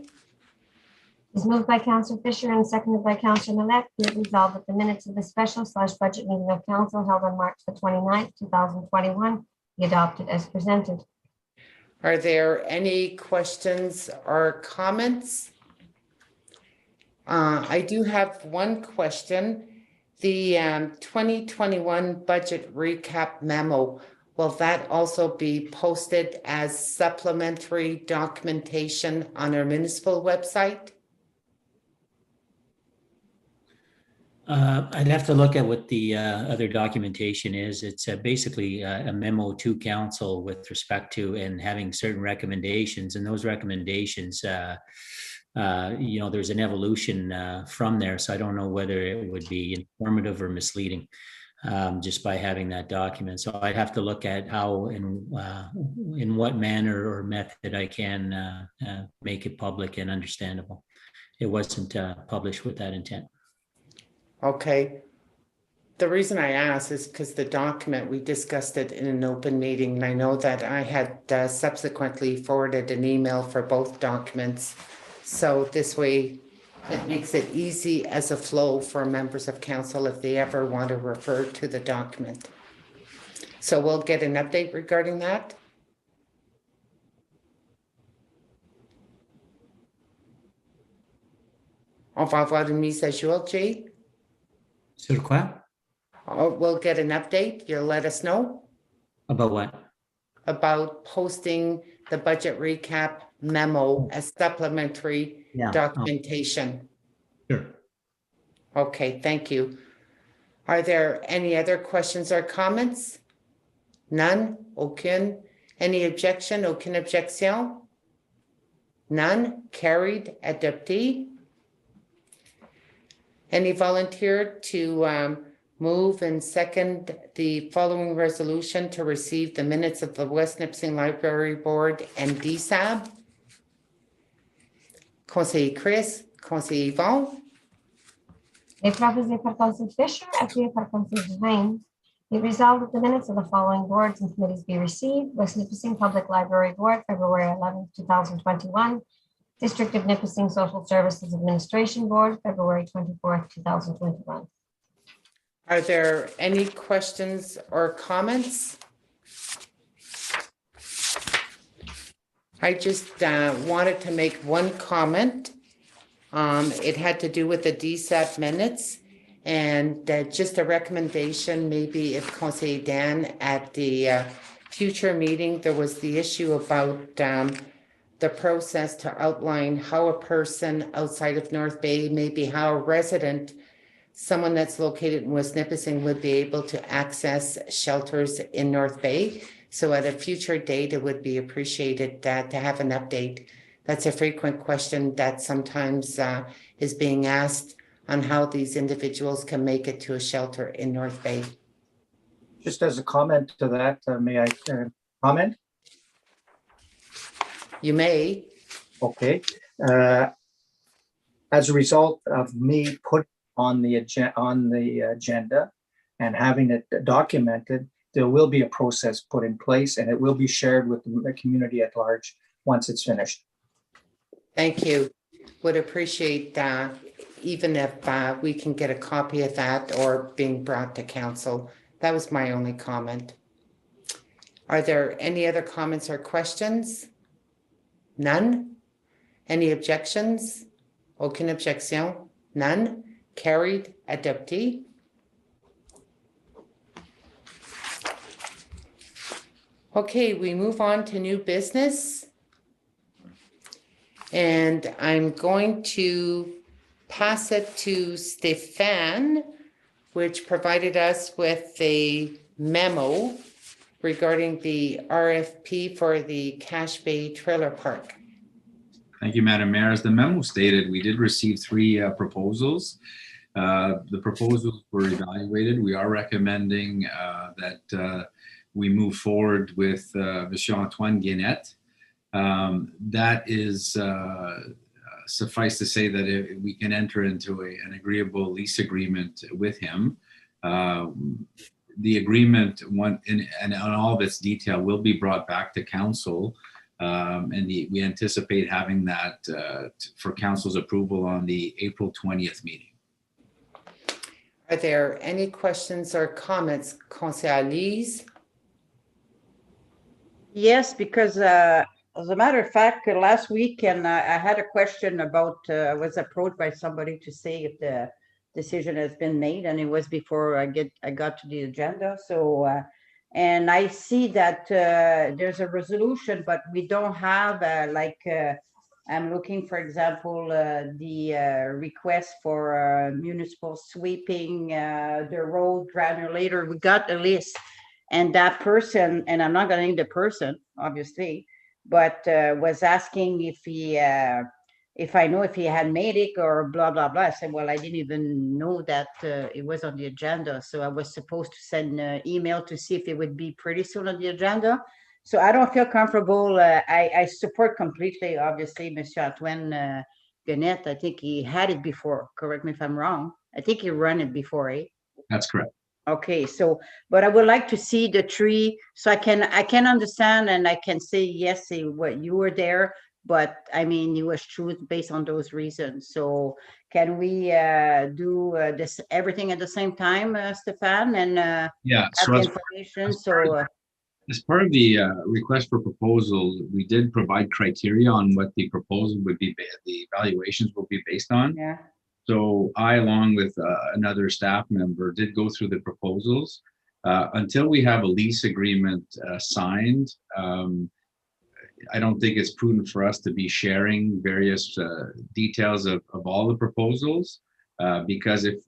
It is moved by Councillor Fisher and seconded by Councillor Mallette. Be it resolved that the minutes of the special/budget meeting of council held on March the 29th, 2021 be adopted as presented. Are there any questions or comments? I do have one question. The 2021 budget recap memo, will that also be posted as supplementary documentation on our municipal website? I'd have to look at what the other documentation is. It's basically a memo to council with respect to and having certain recommendations, and those recommendations, there's an evolution from there. So I don't know whether it would be informative or misleading just by having that document. So I'd have to look at how and in what manner or method I can make it public and understandable. It wasn't published with that intent. Okay. The reason I ask is because the document, we discussed it in an open meeting, and I know that I had subsequently forwarded an email for both documents. So this way, it makes it easy as a flow for members of council if they ever want to refer to the document. So we'll get an update regarding that. On va avoir une mise à jour, Jay. Sur quoi? We'll get an update. You'll let us know About what? about posting the budget recap memo as supplementary documentation. Sure. Okay, thank you. Are there any other questions or comments? None? Aucune. Any objection? Aucune objection? None? Carried. Adopté. Any volunteer to move and second the following resolution to receive the minutes of the West Nipissing Library Board and DSAB? Conseiller Chris, Conseiller Yvon. Et proposé par Council Fisher, appuyé par Council Devine. Be resolved that the minutes of the following boards and committees be received. West Nipissing Public Library Board, February 11, 2021. District of Nipissing Social Services Administration Board, February 24th, 2021. Are there any questions or comments? I just wanted to make one comment. It had to do with the DSAP minutes, and just a recommendation, maybe if Conseiller Dan at the future meeting, there was the issue about the process to outline how a person outside of North Bay, maybe how a resident, someone that's located in West Nipissing would be able to access shelters in North Bay. So at a future date, it would be appreciated to have an update. That's a frequent question that sometimes is being asked on how these individuals can make it to a shelter in North Bay. Just as a comment to that, may I comment? You may. Okay. As a result of me putting on the agenda and having it documented, there will be a process put in place, and it will be shared with the community at large once it's finished. Thank you. Would appreciate even if we can get a copy of that or being brought to council. That was my only comment. Are there any other comments or questions? None? Any objections? Aucune objection? None? Carried. Adopté. Okay, we move on to new business. And I'm going to pass it to Stéphane, which provided us with a memo regarding the RFP for the Cache Bay Trailer Park. Thank you, Madam Mayor. As the memo stated, we did receive 3 proposals. The proposals were evaluated. We are recommending that we move forward with Monsieur Antoine Guénette. That is suffice to say that if we can enter into an agreeable lease agreement with him. The agreement and on all of its detail will be brought back to council, and we anticipate having that for council's approval on the April 20th meeting. Are there any questions or comments, Conseillère Lise? Yes, because as a matter of fact, last week, and I had a question about, I was approached by somebody to say if the decision has been made, and it was before I got to the agenda. So And I see that there's a resolution, but we don't have I'm looking, for example, the request for municipal sweeping, the road granulator. We got a list, and that person, and I'm not going to name the person, obviously, but was asking if I know if he had made it or blah, blah, blah. I said, well, I didn't even know that it was on the agenda. So I was supposed to send an email to see if it would be pretty soon on the agenda. So I don't feel comfortable. I support completely, obviously, Monsieur Antoine Gannett. I think he had it before. Correct me if I'm wrong. I think he ran it before, eh? That's correct. Okay, so, but I would like to see the tree, so I can understand and I can say, yes, what you were there, but I mean, it was true based on those reasons. So can we do this, everything at the same time, Stefan, and Yeah, have the information, so. As part of the request for proposal, we did provide criteria on what the proposal would be, the evaluations will be based on. Yeah. So I, along with another staff member, did go through the proposals. Until we have a lease agreement signed, I don't think it's prudent for us to be sharing various details of all the proposals, because if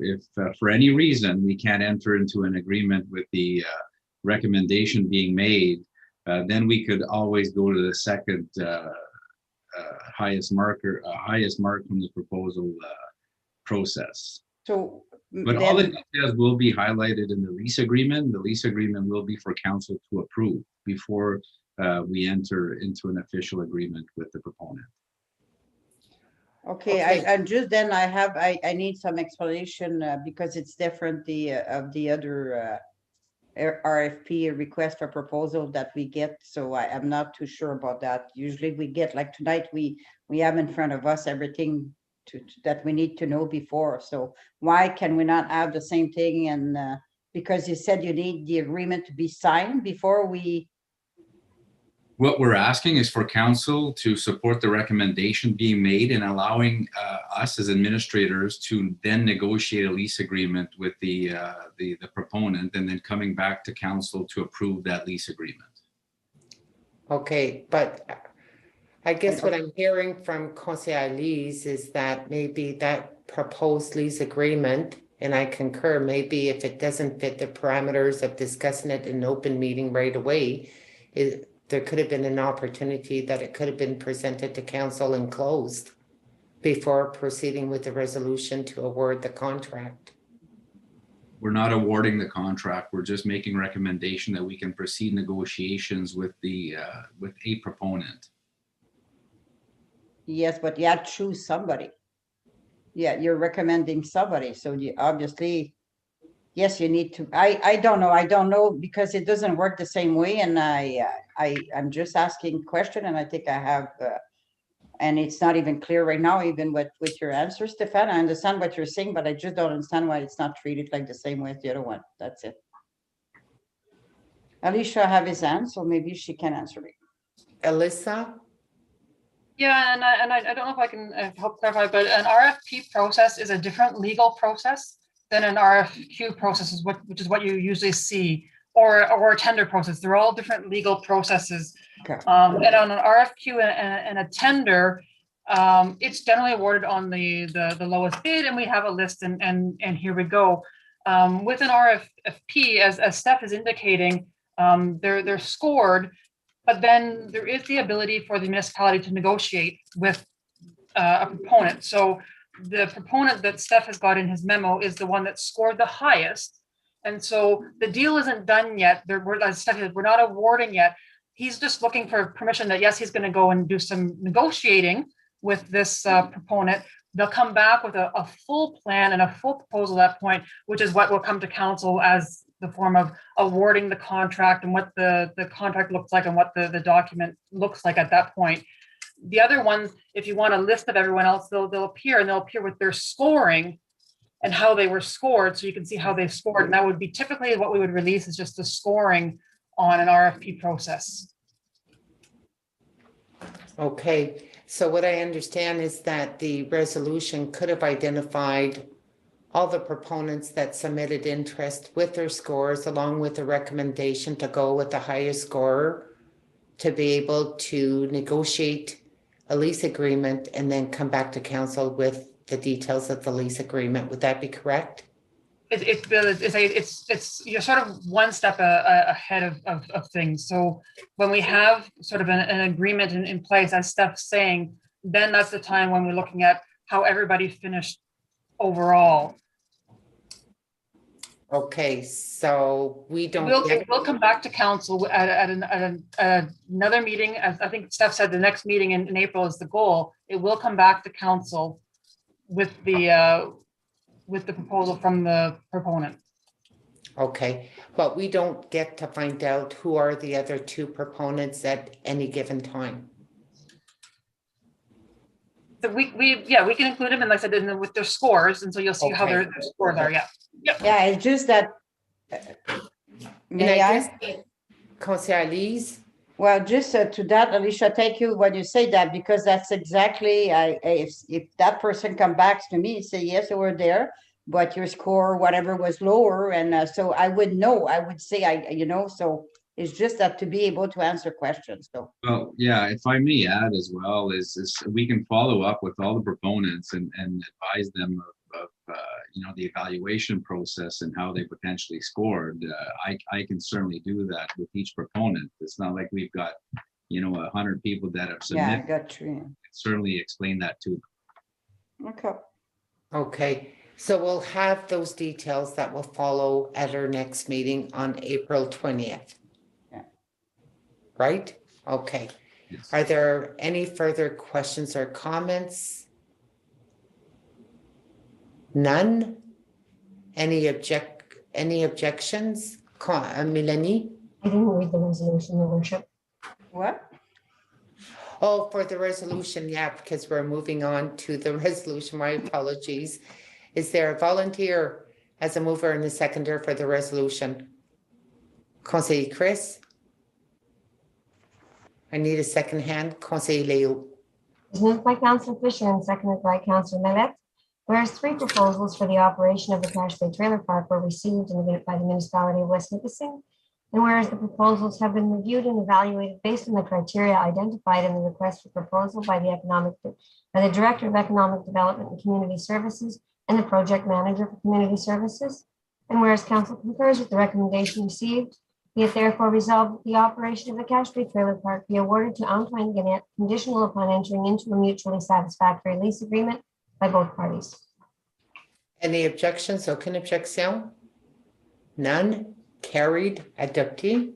for any reason we can't enter into an agreement with the recommendation being made, then we could always go to the second highest mark from the proposal process. So, but all the details will be highlighted in the lease agreement. The lease agreement will be for council to approve before we enter into an official agreement with the proponent. Okay, I just then I need some explanation because it's different of the other RFP, request for proposal that we get. So I'm not too sure about that. Usually we get, like tonight, we have in front of us everything that we need to know before. So why can we not have the same thing? And because you said you need the agreement to be signed before we. What we're asking is for council to support the recommendation being made and allowing us as administrators to then negotiate a lease agreement with the proponent, and then coming back to council to approve that lease agreement. Okay, but I guess what I'm hearing from Conseil Elise is that maybe that proposed lease agreement, and I concur, maybe if it doesn't fit the parameters of discussing it in an open meeting right away, there could have been an opportunity that it could have been presented to council and closed before proceeding with the resolution to award the contract. We're not awarding the contract. We're just making recommendation that we can proceed negotiations with with a proponent. Yes, but you have to choose somebody. Yeah, you're recommending somebody. So you obviously, yes, you need to. I don't know because it doesn't work the same way. And I'm just asking question, and I think I have, and it's not even clear right now, even with your answer, Stefan. I understand what you're saying, but I just don't understand why it's not treated like the same way as the other one. That's it. Alicia have his hand, so maybe she can answer me. Alyssa? Yeah, and I don't know if I can help clarify, but an RFP process is a different legal process than an RFQ process, which is what you usually see, or a tender process. They're all different legal processes. Okay. And on an RFQ and a tender, it's generally awarded on the lowest bid, and we have a list, and here we go. With an RFP, as Steph is indicating, they're scored, but then there is the ability for the municipality to negotiate with a proponent. So the proponent that Steph has got in his memo is the one that scored the highest. And so the deal isn't done yet. We're not awarding yet. He's just looking for permission that, yes, he's going to go and do some negotiating with this proponent. They'll come back with a full plan and a full proposal at that point, which is what will come to council as the form of awarding the contract and what the contract looks like and what the document looks like at that point. The other ones, if you want a list of everyone else, they'll appear, and they'll appear with their scoring and how they were scored, so you can see how they scored. And that would be typically what we would release, is just the scoring on an RFP process. Okay, so what I understand is that the resolution could have identified all the proponents that submitted interest with their scores, along with the recommendation to go with the highest scorer to be able to negotiate a lease agreement and then come back to council with the details of the lease agreement. Would that be correct? It's you're sort of one step ahead of things. So when we have sort of an agreement in place, as Steph's saying, then that's the time when we're looking at how everybody finished overall. Okay, so we don't. We'll come back to council at another meeting. As I think Steph said, the next meeting in April is the goal. It will come back to council with the proposal from the proponent. Okay, but we don't get to find out who are the other two proponents at any given time. So we can include them, and like I said, with their scores, and so you'll see how their scores are. Yeah. Yep. Yeah, it's just that. May I? Conseillère Lise? Well, just to that, Alicia, thank you when you say that, because that's exactly, if that person come back to me and say, yes, you were there, but your score, whatever, was lower. And so I would know, I would say, so it's just that to be able to answer questions. So. Well, yeah, if I may add as well, is we can follow up with all the proponents and advise them of the evaluation process and how they potentially scored. I can certainly do that with each proponent. It's not like we've got 100 people that have submitted. Yeah, I got you. Certainly explain that to them. Okay, so we'll have those details that will follow at our next meeting on April 20th. Yeah. Right? Okay. Yes. Are there any further questions or comments? None? Any objections? Melanie? I didn't read the resolution, Your Worship. What? Oh, for the resolution, yeah, because we're moving on to the resolution. My apologies. Is there a volunteer as a mover and a seconder for the resolution? Conseiller Chris? I need a second hand. Conseiller Leo. It's moved by Councillor Fisher and seconded by Councillor Millet. Whereas 3 proposals for the operation of the Cache Bay Trailer Park were received by the municipality of West Nipissing, and whereas the proposals have been reviewed and evaluated based on the criteria identified in the request for proposal by the Director of Economic Development and Community Services and the Project Manager for Community Services, and whereas Council concurs with the recommendation received, be it therefore resolved that the operation of the Cache Bay Trailer Park be awarded to Antoine Gannett, conditional upon entering into a mutually satisfactory lease agreement by both parties. Any objections? Aucune objection? None? Carried. Adopté.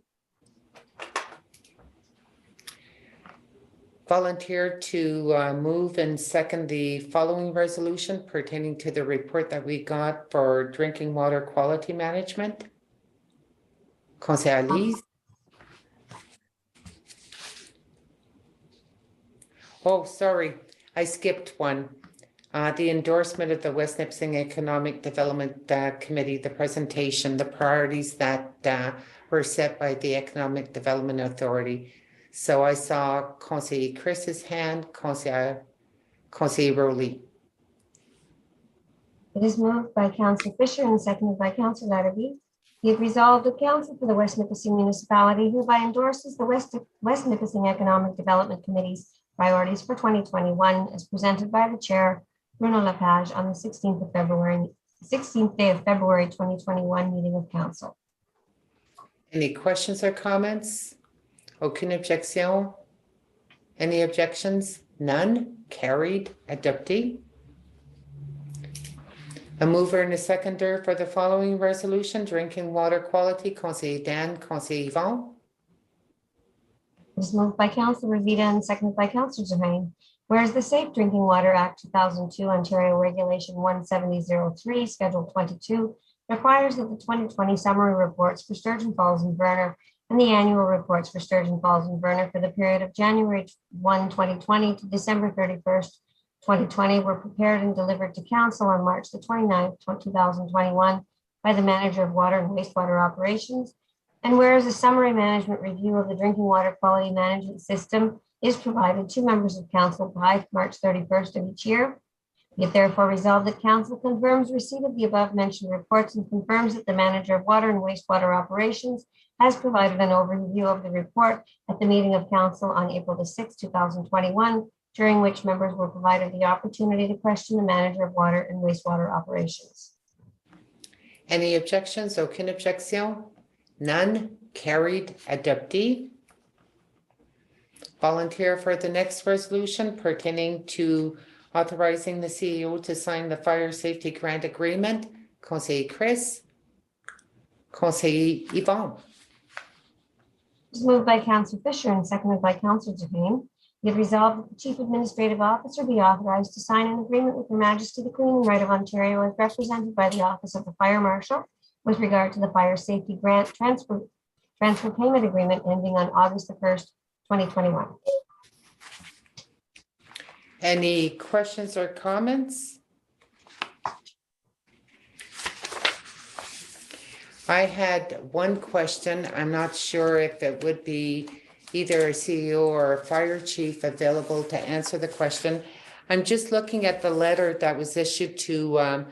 Volunteer to move and second the following resolution pertaining to the report that we got for drinking water quality management. Conseillère Lise. Oh, sorry, I skipped one. The endorsement of the West Nipissing Economic Development Committee, the presentation, the priorities that were set by the Economic Development Authority. So I saw Conseiller Chris's hand, Conseiller Rowley. It is moved by Councillor Fisher and seconded by Councillor Larrabee. Be it resolved that Council for the West Nipissing Municipality hereby endorses the West Nipissing Economic Development Committee's priorities for 2021 as presented by the Chair, Bruno Lepage, on the 16th day of February 2021 meeting of Council. Any questions or comments? Aucune objection? Any objections? None? Carried. Adopté. A mover and a seconder for the following resolution, drinking water quality, Conseiller Dan, Conseiller Yvon. It is moved by Councillor Revita and seconded by Councillor Zermain. Whereas the Safe Drinking Water Act 2002, Ontario Regulation 17003, Schedule 22, requires that the 2020 summary reports for Sturgeon Falls and Verner and the annual reports for Sturgeon Falls and Verner for the period of January 1, 2020 to December 31st, 2020 were prepared and delivered to Council on March the 29th, 2021 by the Manager of Water and Wastewater Operations. And whereas a summary management review of the drinking water quality management system is provided to members of Council by March 31st of each year. Be it therefore resolved that council confirms receipt of the above mentioned reports and confirms that the manager of water and wastewater operations has provided an overview of the report at the meeting of council on April the 6th, 2021, during which members were provided the opportunity to question the manager of water and wastewater operations. Any objections? Aucune objection? None. Carried. Adopté. Volunteer for the next resolution pertaining to authorizing the CEO to sign the fire safety grant agreement. Conseiller Chris. Conseiller Yvon. It was moved by Councillor Fisher and seconded by Councillor Duhaime. Be it resolved that the Chief Administrative Officer be authorized to sign an agreement with Her Majesty the Queen and Right of Ontario as represented by the Office of the Fire Marshal with regard to the fire safety grant transfer payment agreement ending on August the 1st, 2021. Any questions or comments? I had one question. I'm not sure if it would be either a CEO or a fire chief available to answer the question. I'm just looking at the letter that was issued to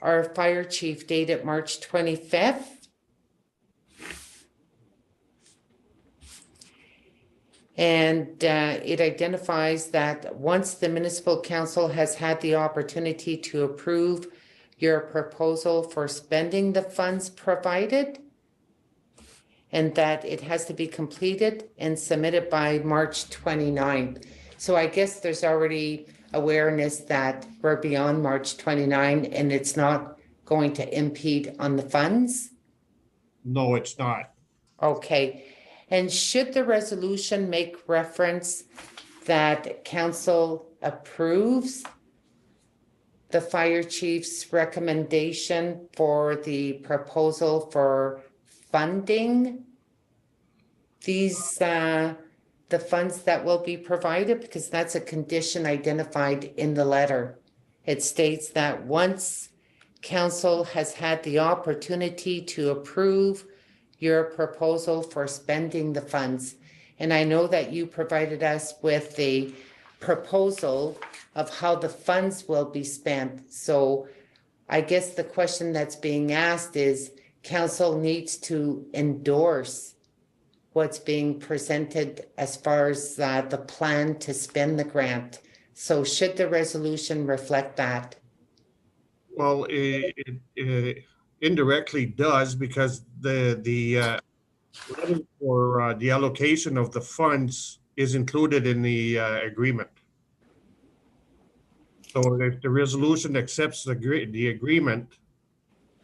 our fire chief dated March 25th. And it identifies that once the municipal council has had the opportunity to approve your proposal for spending the funds provided, and that it has to be completed and submitted by March 29th. So I guess there's already awareness that we're beyond March 29 and it's not going to impede on the funds? No, it's not. Okay. And should the resolution make reference that council approves the fire chief's recommendation for the proposal for funding these, the funds that will be provided? Because that's a condition identified in the letter. It states that once council has had the opportunity to approve your proposal for spending the funds. And I know that you provided us with the proposal of how the funds will be spent. So I guess the question that's being asked is, council needs to endorse what's being presented as far as the plan to spend the grant. So should the resolution reflect that? Well, it indirectly does, because the letter for the allocation of the funds is included in the agreement. So if the resolution accepts the agreement,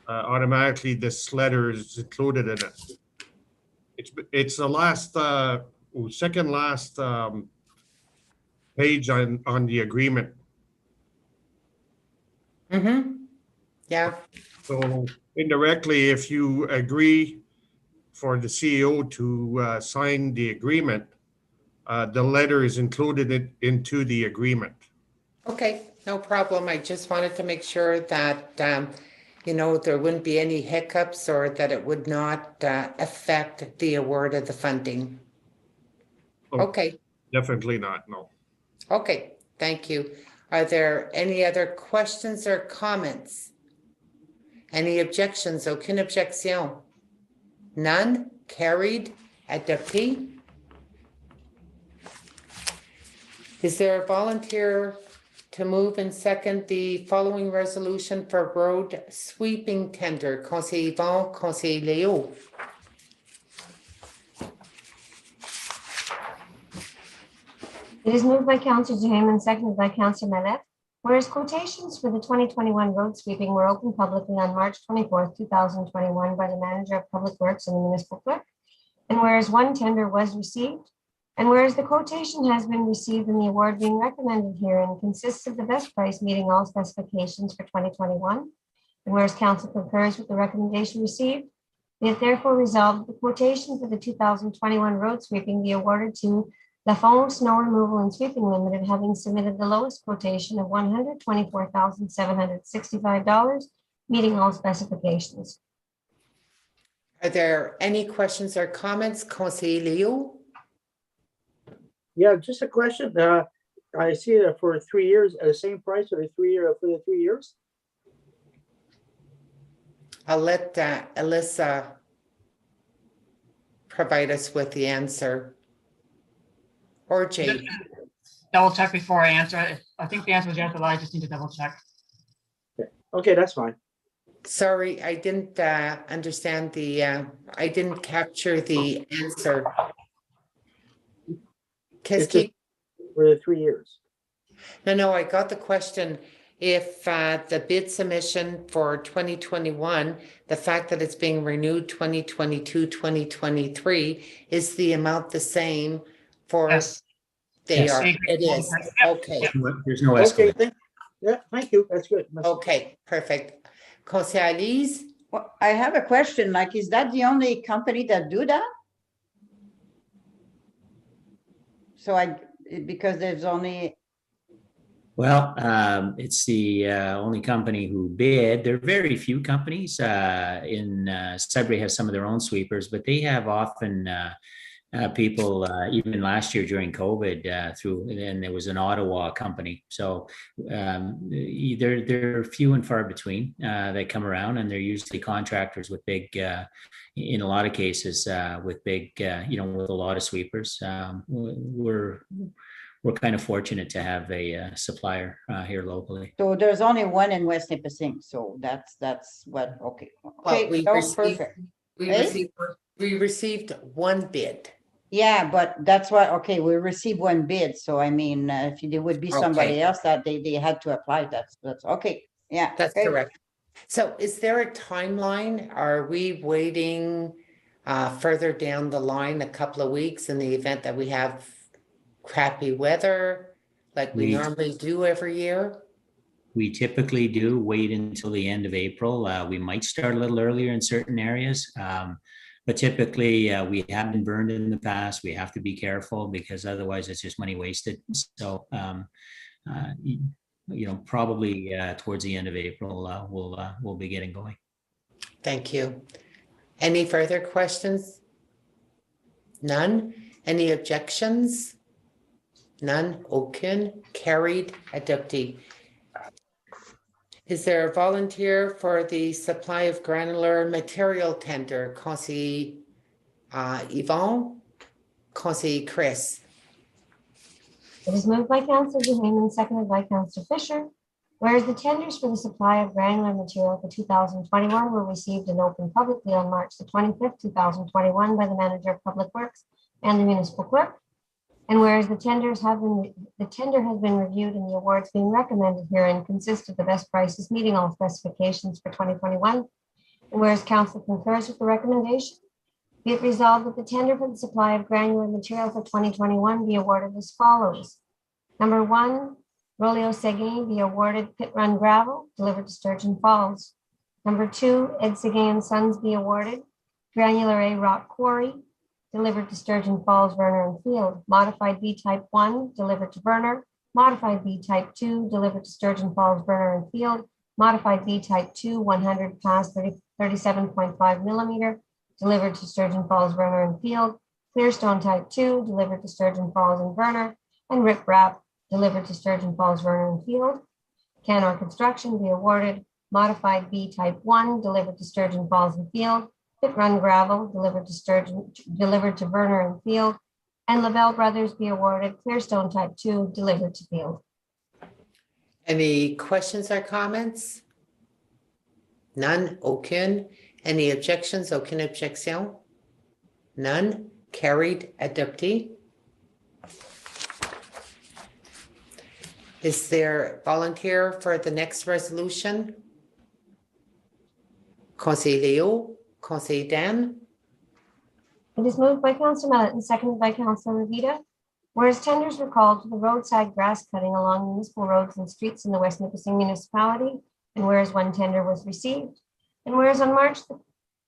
automatically this letter is included in it. It's the last, second last page on the agreement. Mm-hmm. Yeah. So indirectly, if you agree for the CEO to sign the agreement, the letter is included into the agreement. Okay, no problem. I just wanted to make sure that, you know, there wouldn't be any hiccups or that it would not affect the award of the funding. Oh, Okay. Definitely not, no. Okay, thank you. Are there any other questions or comments? Any objections? Aucune objection. None. Carried. Adopté. Is there a volunteer to move and second the following resolution for road sweeping tender? Conseiller Yvon, Conseiller Léo. It is moved by Councillor Duhaime and seconded by Councillor Mallette. Whereas quotations for the 2021 road sweeping were opened publicly on March 24th, 2021 by the Manager of Public Works and the Municipal Clerk, and whereas one tender was received, and whereas the quotation has been received and the award being recommended herein consists of the best price meeting all specifications for 2021, and whereas Council concurs with the recommendation received, be it therefore resolved the quotation for the 2021 road sweeping be awarded to La Fond Snow Removal and Sweeping Limited, having submitted the lowest quotation of $124,765, meeting all specifications. Are there any questions or comments? Conseiller Léo? Yeah, just a question. I see that for 3 years, at the same price for the 3 years. I'll let Alyssa provide us with the answer. Or Jay. Double check before I answer. I think the answer is yes, but I just need to double check. Okay, that's fine. Sorry, I didn't understand I didn't capture the answer. It's just for the 3 years. No, I got the question. If the bid submission for 2021, the fact that it's being renewed 2022, 2023, is the amount the same for? Yes. They Yes. are, it is, okay. There's no Okay, escalation. thank you. That's good. Okay, perfect. Conseil Alice? Well, I have a question, like, is that the only company that do that? So because there's only, Well, it's the only company who bid. There are very few companies in Sudbury have some of their own sweepers, but they have often people, even last year during COVID, and there was an Ottawa company. So they're few and far between that come around, and they're usually contractors with big, in a lot of cases, with big, with a lot of sweepers. We're kind of fortunate to have a supplier here locally. so there's only one in West Nipissing, so that's what, okay. Well, Okay, so perfect. we received one bid. Yeah, but that's what, okay, we received one bid, so I mean, if there would be somebody Okay. else that they had to apply, that's okay, yeah. That's okay. correct. So is there a timeline? Are we waiting further down the line, a couple of weeks in the event that we have crappy weather like we normally do every year? We typically do wait until the end of April. We might start a little earlier in certain areas. But typically, we have been burned in the past. We have to be careful because otherwise it's just money wasted. So, probably towards the end of April, we'll be getting going. Thank you. Any further questions? None? Any objections? None? Aucune? Carried. Adopted. Is there a volunteer for the supply of granular material tender? Conseil Yvon? Conseil Chris? It is moved by Councillor Duhaime and seconded by Councillor Fisher. Whereas the tenders for the supply of granular material for 2021 were received and opened publicly on March the 25th, 2021 by the Manager of Public Works and the Municipal Clerk. And whereas the tender has been reviewed and the awards being recommended herein consist of the best prices meeting all specifications for 2021. And whereas Council concurs with the recommendation, be it resolved that the tender for the supply of granular material for 2021 be awarded as follows. Number 1, Rolio Seguin be awarded pit run gravel delivered to Sturgeon Falls. Number 2, Ed Seguin and Sons be awarded granular A rock quarry delivered to Sturgeon Falls, Verner and Field. Modified B type 1 delivered to Verner. Modified B type 2 delivered to Sturgeon Falls, Verner and Field. Modified B type 2 100 past 37.5 millimeter delivered to Sturgeon Falls, Verner and Field. Clearstone type 2 delivered to Sturgeon Falls and Verner. And Rip Wrap delivered to Sturgeon Falls, Verner and Field. Canor Construction be awarded modified B type 1 delivered to Sturgeon Falls and Field. Pit run gravel delivered to Verner and Field, and Lavelle Brothers be awarded Clearstone type 2 delivered to Field. Any questions or comments? None? Aucune? Any objections? Aucune objection? None? Carried. Adopted. Is there volunteer for the next resolution? Conseil Leo? Conseil Dan? It is moved by Councillor Mellett and seconded by Councillor Revita. Whereas tenders were called for the roadside grass cutting along municipal roads and streets in the West Nipissing municipality, and whereas one tender was received, and whereas on March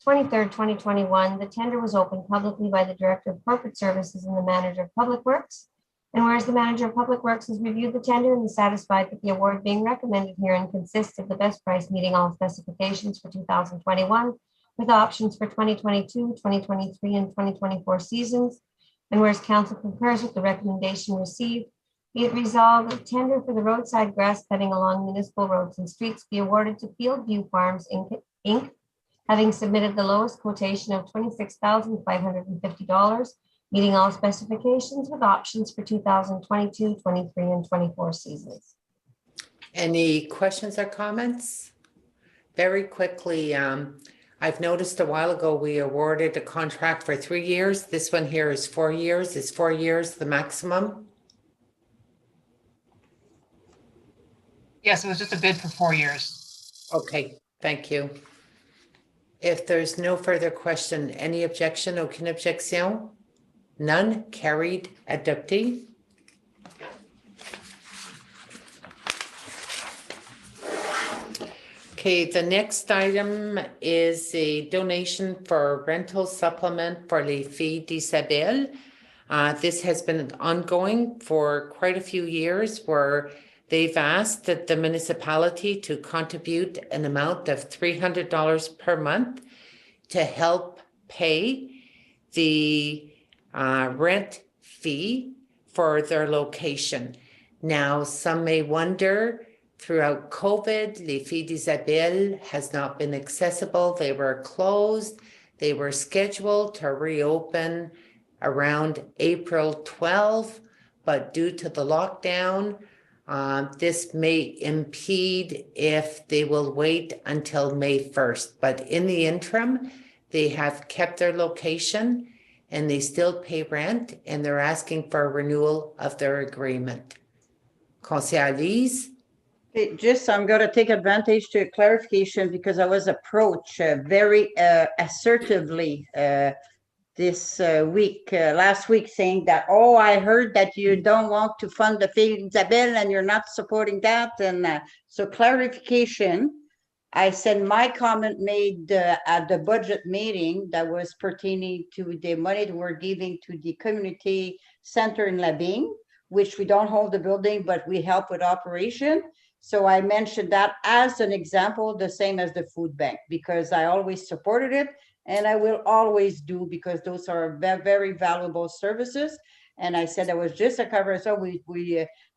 23rd, 2021, the tender was opened publicly by the Director of Corporate Services and the Manager of Public Works, and whereas the Manager of Public Works has reviewed the tender and is satisfied that the award being recommended herein consists of the best price meeting all specifications for 2021, with options for 2022, 2023, and 2024 seasons. And whereas Council concurs with the recommendation received, Be it resolved that tender for the roadside grass cutting along municipal roads and streets be awarded to Field View Farms Inc., having submitted the lowest quotation of $26,550, meeting all specifications with options for 2022, 23, and 24 seasons. Any questions or comments? Very quickly, I've noticed a while ago we awarded a contract for 3 years. This one here is 4 years. Is 4 years the maximum? Yes, it was just a bid for 4 years. Okay, thank you. If there's no further question, any objection, aucune objection? None, carried, adopté. Okay, the next item is a donation for rental supplement for Les Filles d'Isabelle. This has been ongoing for quite a few years, where they've asked that the municipality to contribute an amount of $300 per month to help pay the rent fee for their location. Now, some may wonder, throughout COVID, Les Filles d'Isabelle has not been accessible. They were closed. They were scheduled to reopen around April 12, but due to the lockdown, this may impede if they will wait until May 1st. But in the interim, they have kept their location and they still pay rent, and they're asking for a renewal of their agreement. Conseillère Lise? Okay, just, I'm going to take advantage to a clarification because I was approached very assertively this week, last week, saying that, oh, I heard that you don't want to fund the Filles d'Isabelle and you're not supporting that. And so clarification, I said my comment made at the budget meeting that was pertaining to the money that we're giving to the community center in Labine, which we don't hold the building, but we help with operation. So I mentioned that as an example, the same as the food bank, because I always supported it and I will always do, because those are very valuable services. And I said that was just a cover. So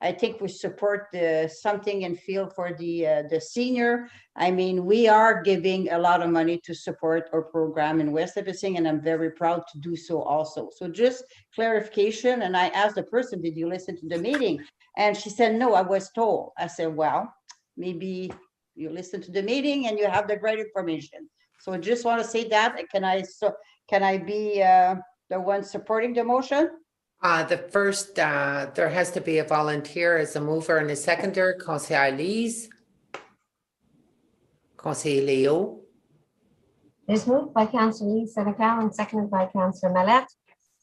I think we support something and feel for the senior. I mean, we are giving a lot of money to support our program in West Nipissing, and I'm very proud to do so also. So just clarification. And I asked the person, did you listen to the meeting? And she said, no, I was told. I said, well, maybe you listen to the meeting and you have the right information. So I just want to say that. Can I be the one supporting the motion? The first, there has to be a volunteer as a mover and a seconder. Conseillère Lise. Conseiller Leo. It is moved by Councillor Lee Senecal and seconded by Councillor Mallette.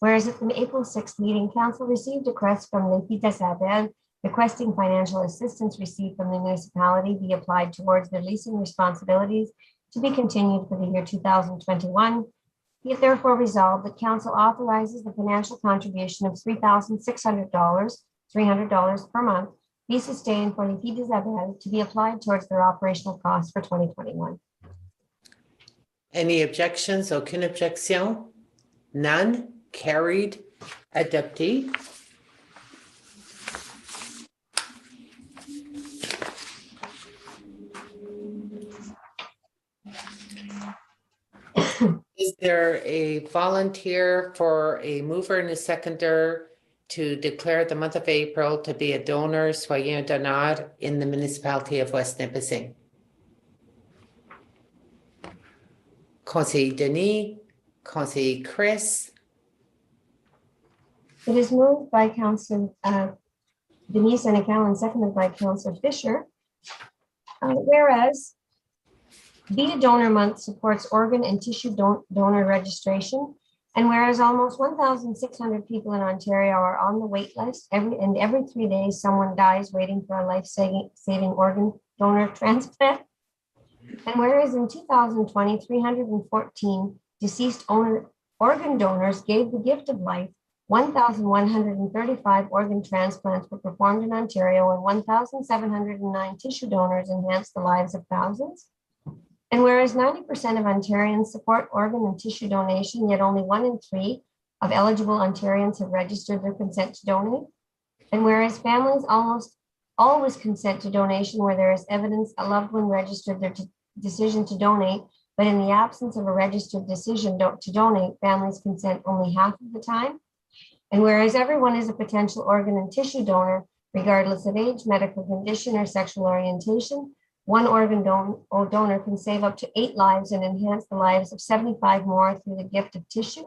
Whereas at the April 6th meeting, Council received a request from Les Filles d'Isabelle requesting financial assistance received from the municipality be applied towards their leasing responsibilities to be continued for the year 2021. Be it therefore resolved that Council authorizes the financial contribution of $3,600 per month be sustained for Les Filles d'Isabelle to be applied towards their operational costs for 2021. Any objections? Aucune objection? None? Carried. Adopté. Is there a volunteer for a mover and a seconder to declare the month of April to be a donor, soyez un donneur, in the municipality of West Nipissing? Conseiller Denis, Conseiller Chris. It is moved by Councillor Denise Senecal and seconded by Councillor Fisher. Whereas Be a Donor Month supports organ and tissue donor registration, and whereas almost 1,600 people in Ontario are on the wait list, every 3 days someone dies waiting for a life-saving organ donor transplant, and whereas in 2020, 314 deceased organ donors gave the gift of life, 1,135 organ transplants were performed in Ontario, and 1,709 tissue donors enhanced the lives of thousands. And whereas 90% of Ontarians support organ and tissue donation, yet only 1 in 3 of eligible Ontarians have registered their consent to donate. And whereas families almost always consent to donation where there is evidence a loved one registered their decision to donate, but in the absence of a registered decision to donate, families consent only half of the time. And whereas everyone is a potential organ and tissue donor, regardless of age, medical condition, or sexual orientation, one organ donor can save up to 8 lives and enhance the lives of 75 more through the gift of tissue.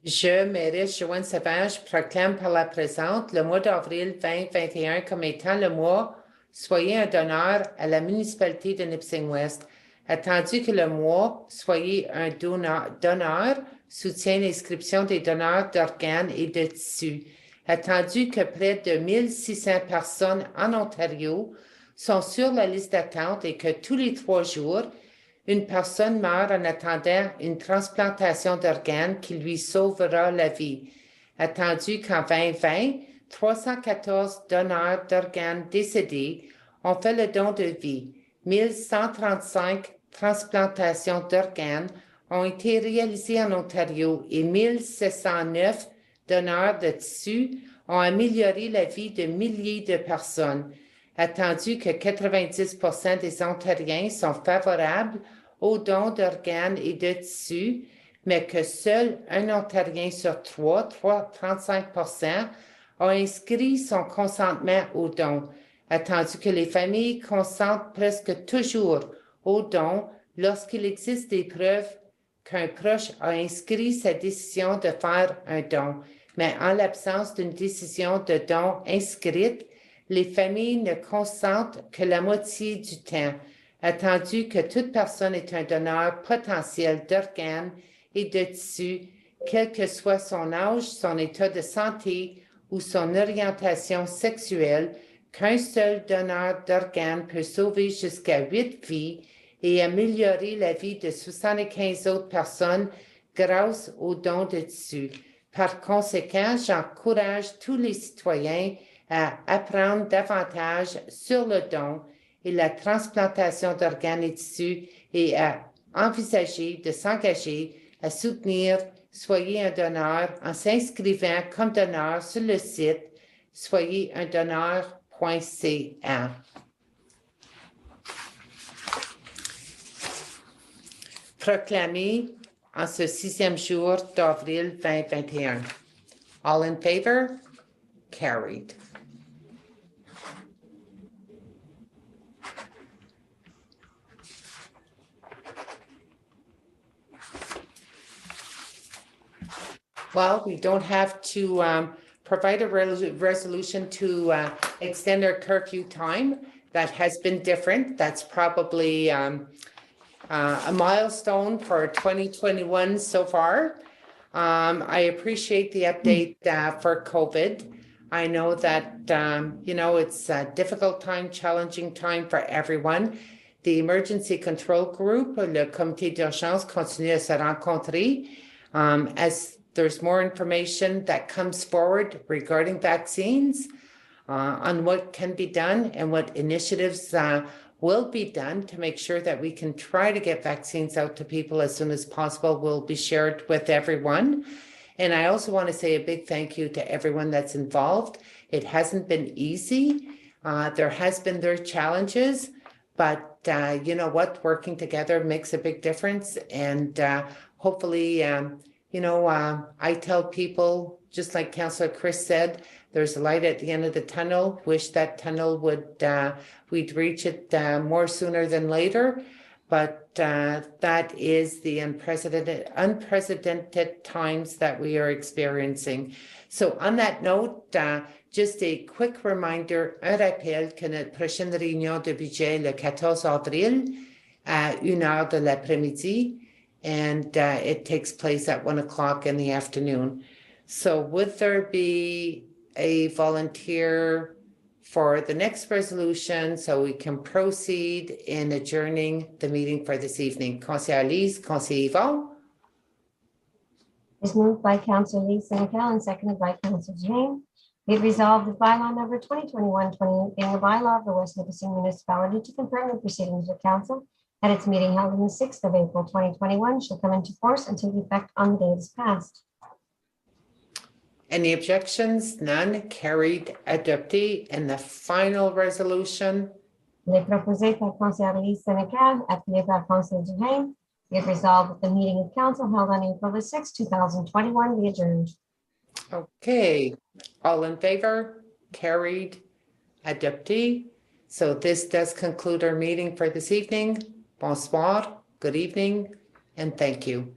Je, Mérite Joanne Sauvage, proclame par la présente le mois d'avril 2021 comme étant le mois Soyez un donneur à la municipalité de Nipissing-Ouest. Attendu que le mois Soyez un donneur soutient l'inscription des donneurs d'organes et de tissus. Attendu que près de 1600 personnes en Ontario sont sur la liste d'attente et que tous les 3 jours, une personne meurt en attendant une transplantation d'organes qui lui sauvera la vie. Attendu qu'en 2020, 314 donneurs d'organes décédés ont fait le don de vie. 1135 transplantations d'organes ont été réalisées en Ontario et 1709 donneurs de tissus ont amélioré la vie de milliers de personnes. Attendu que 90% des Ontariens sont favorables aux dons d'organes et de tissus, mais que seul un Ontarien sur 3, 35%, a inscrit son consentement au don. Attendu que les familles consentent presque toujours au don lorsqu'il existe des preuves qu'un proche a inscrit sa décision de faire un don. Mais en l'absence d'une décision de don inscrite, les familles ne consentent que la moitié du temps, attendu que toute personne est un donneur potentiel d'organes et de tissus, quel que soit son âge, son état de santé ou son orientation sexuelle, qu'un seul donneur d'organes peut sauver jusqu'à 8 vies et améliorer la vie de 75 autres personnes grâce aux dons de tissus. Par conséquent, j'encourage tous les citoyens à apprendre davantage sur le don et la transplantation d'organes et tissus et à envisager de s'engager à soutenir Soyez un donneur en s'inscrivant comme donneur sur le site soyezundonneur.ca. Proclamé en ce 6e jour d'avril 2021. All in favor? Carried. Well, we don't have to provide a resolution to extend our curfew time. That has been different. That's probably a milestone for 2021 so far. I appreciate the update for COVID. I know that, it's a difficult time, challenging time for everyone. The Emergency Control Group, le comité d'urgence, continue à se rencontrer. As there's more information that comes forward regarding vaccines, on what can be done and what initiatives will be done to make sure that we can try to get vaccines out to people as soon as possible will be shared with everyone. And I also want to say a big thank you to everyone that's involved. It hasn't been easy. There has been their challenges, but you know what? Working together makes a big difference. And hopefully, I tell people, just like Councillor Chris said, there's a light at the end of the tunnel. Wish that tunnel we'd reach it more sooner than later. But that is the unprecedented times that we are experiencing. So on that note, just a quick reminder, un rappel que notre prochaine réunion de budget le 14 avril à 1h de l'après-midi. And it takes place at 1 o'clock in the afternoon. So would there be a volunteer for the next resolution so we can proceed in adjourning the meeting for this evening? Councillor Lise, Councillor Yvon. Is moved by Councillor Lee Senecal and seconded by Councillor Jane. Be it resolved that bylaw number 2021-28 being a bylaw of the West Nipissing Municipality to confirm the proceedings of council at its meeting held on the 6th of April 2021 shall come into force and take effect on the day it is passed. Any objections? None. Carried. Adopté. And the final resolution. Il est proposé par Councillor Lee Senecal, appuyé par Councillor Duhaime. Be it resolved that the meeting of council held on April the 6th, 2021 be adjourned. Okay, all in favor? Carried. Adopté. So this does conclude our meeting for this evening. Bonsoir, good evening, and thank you.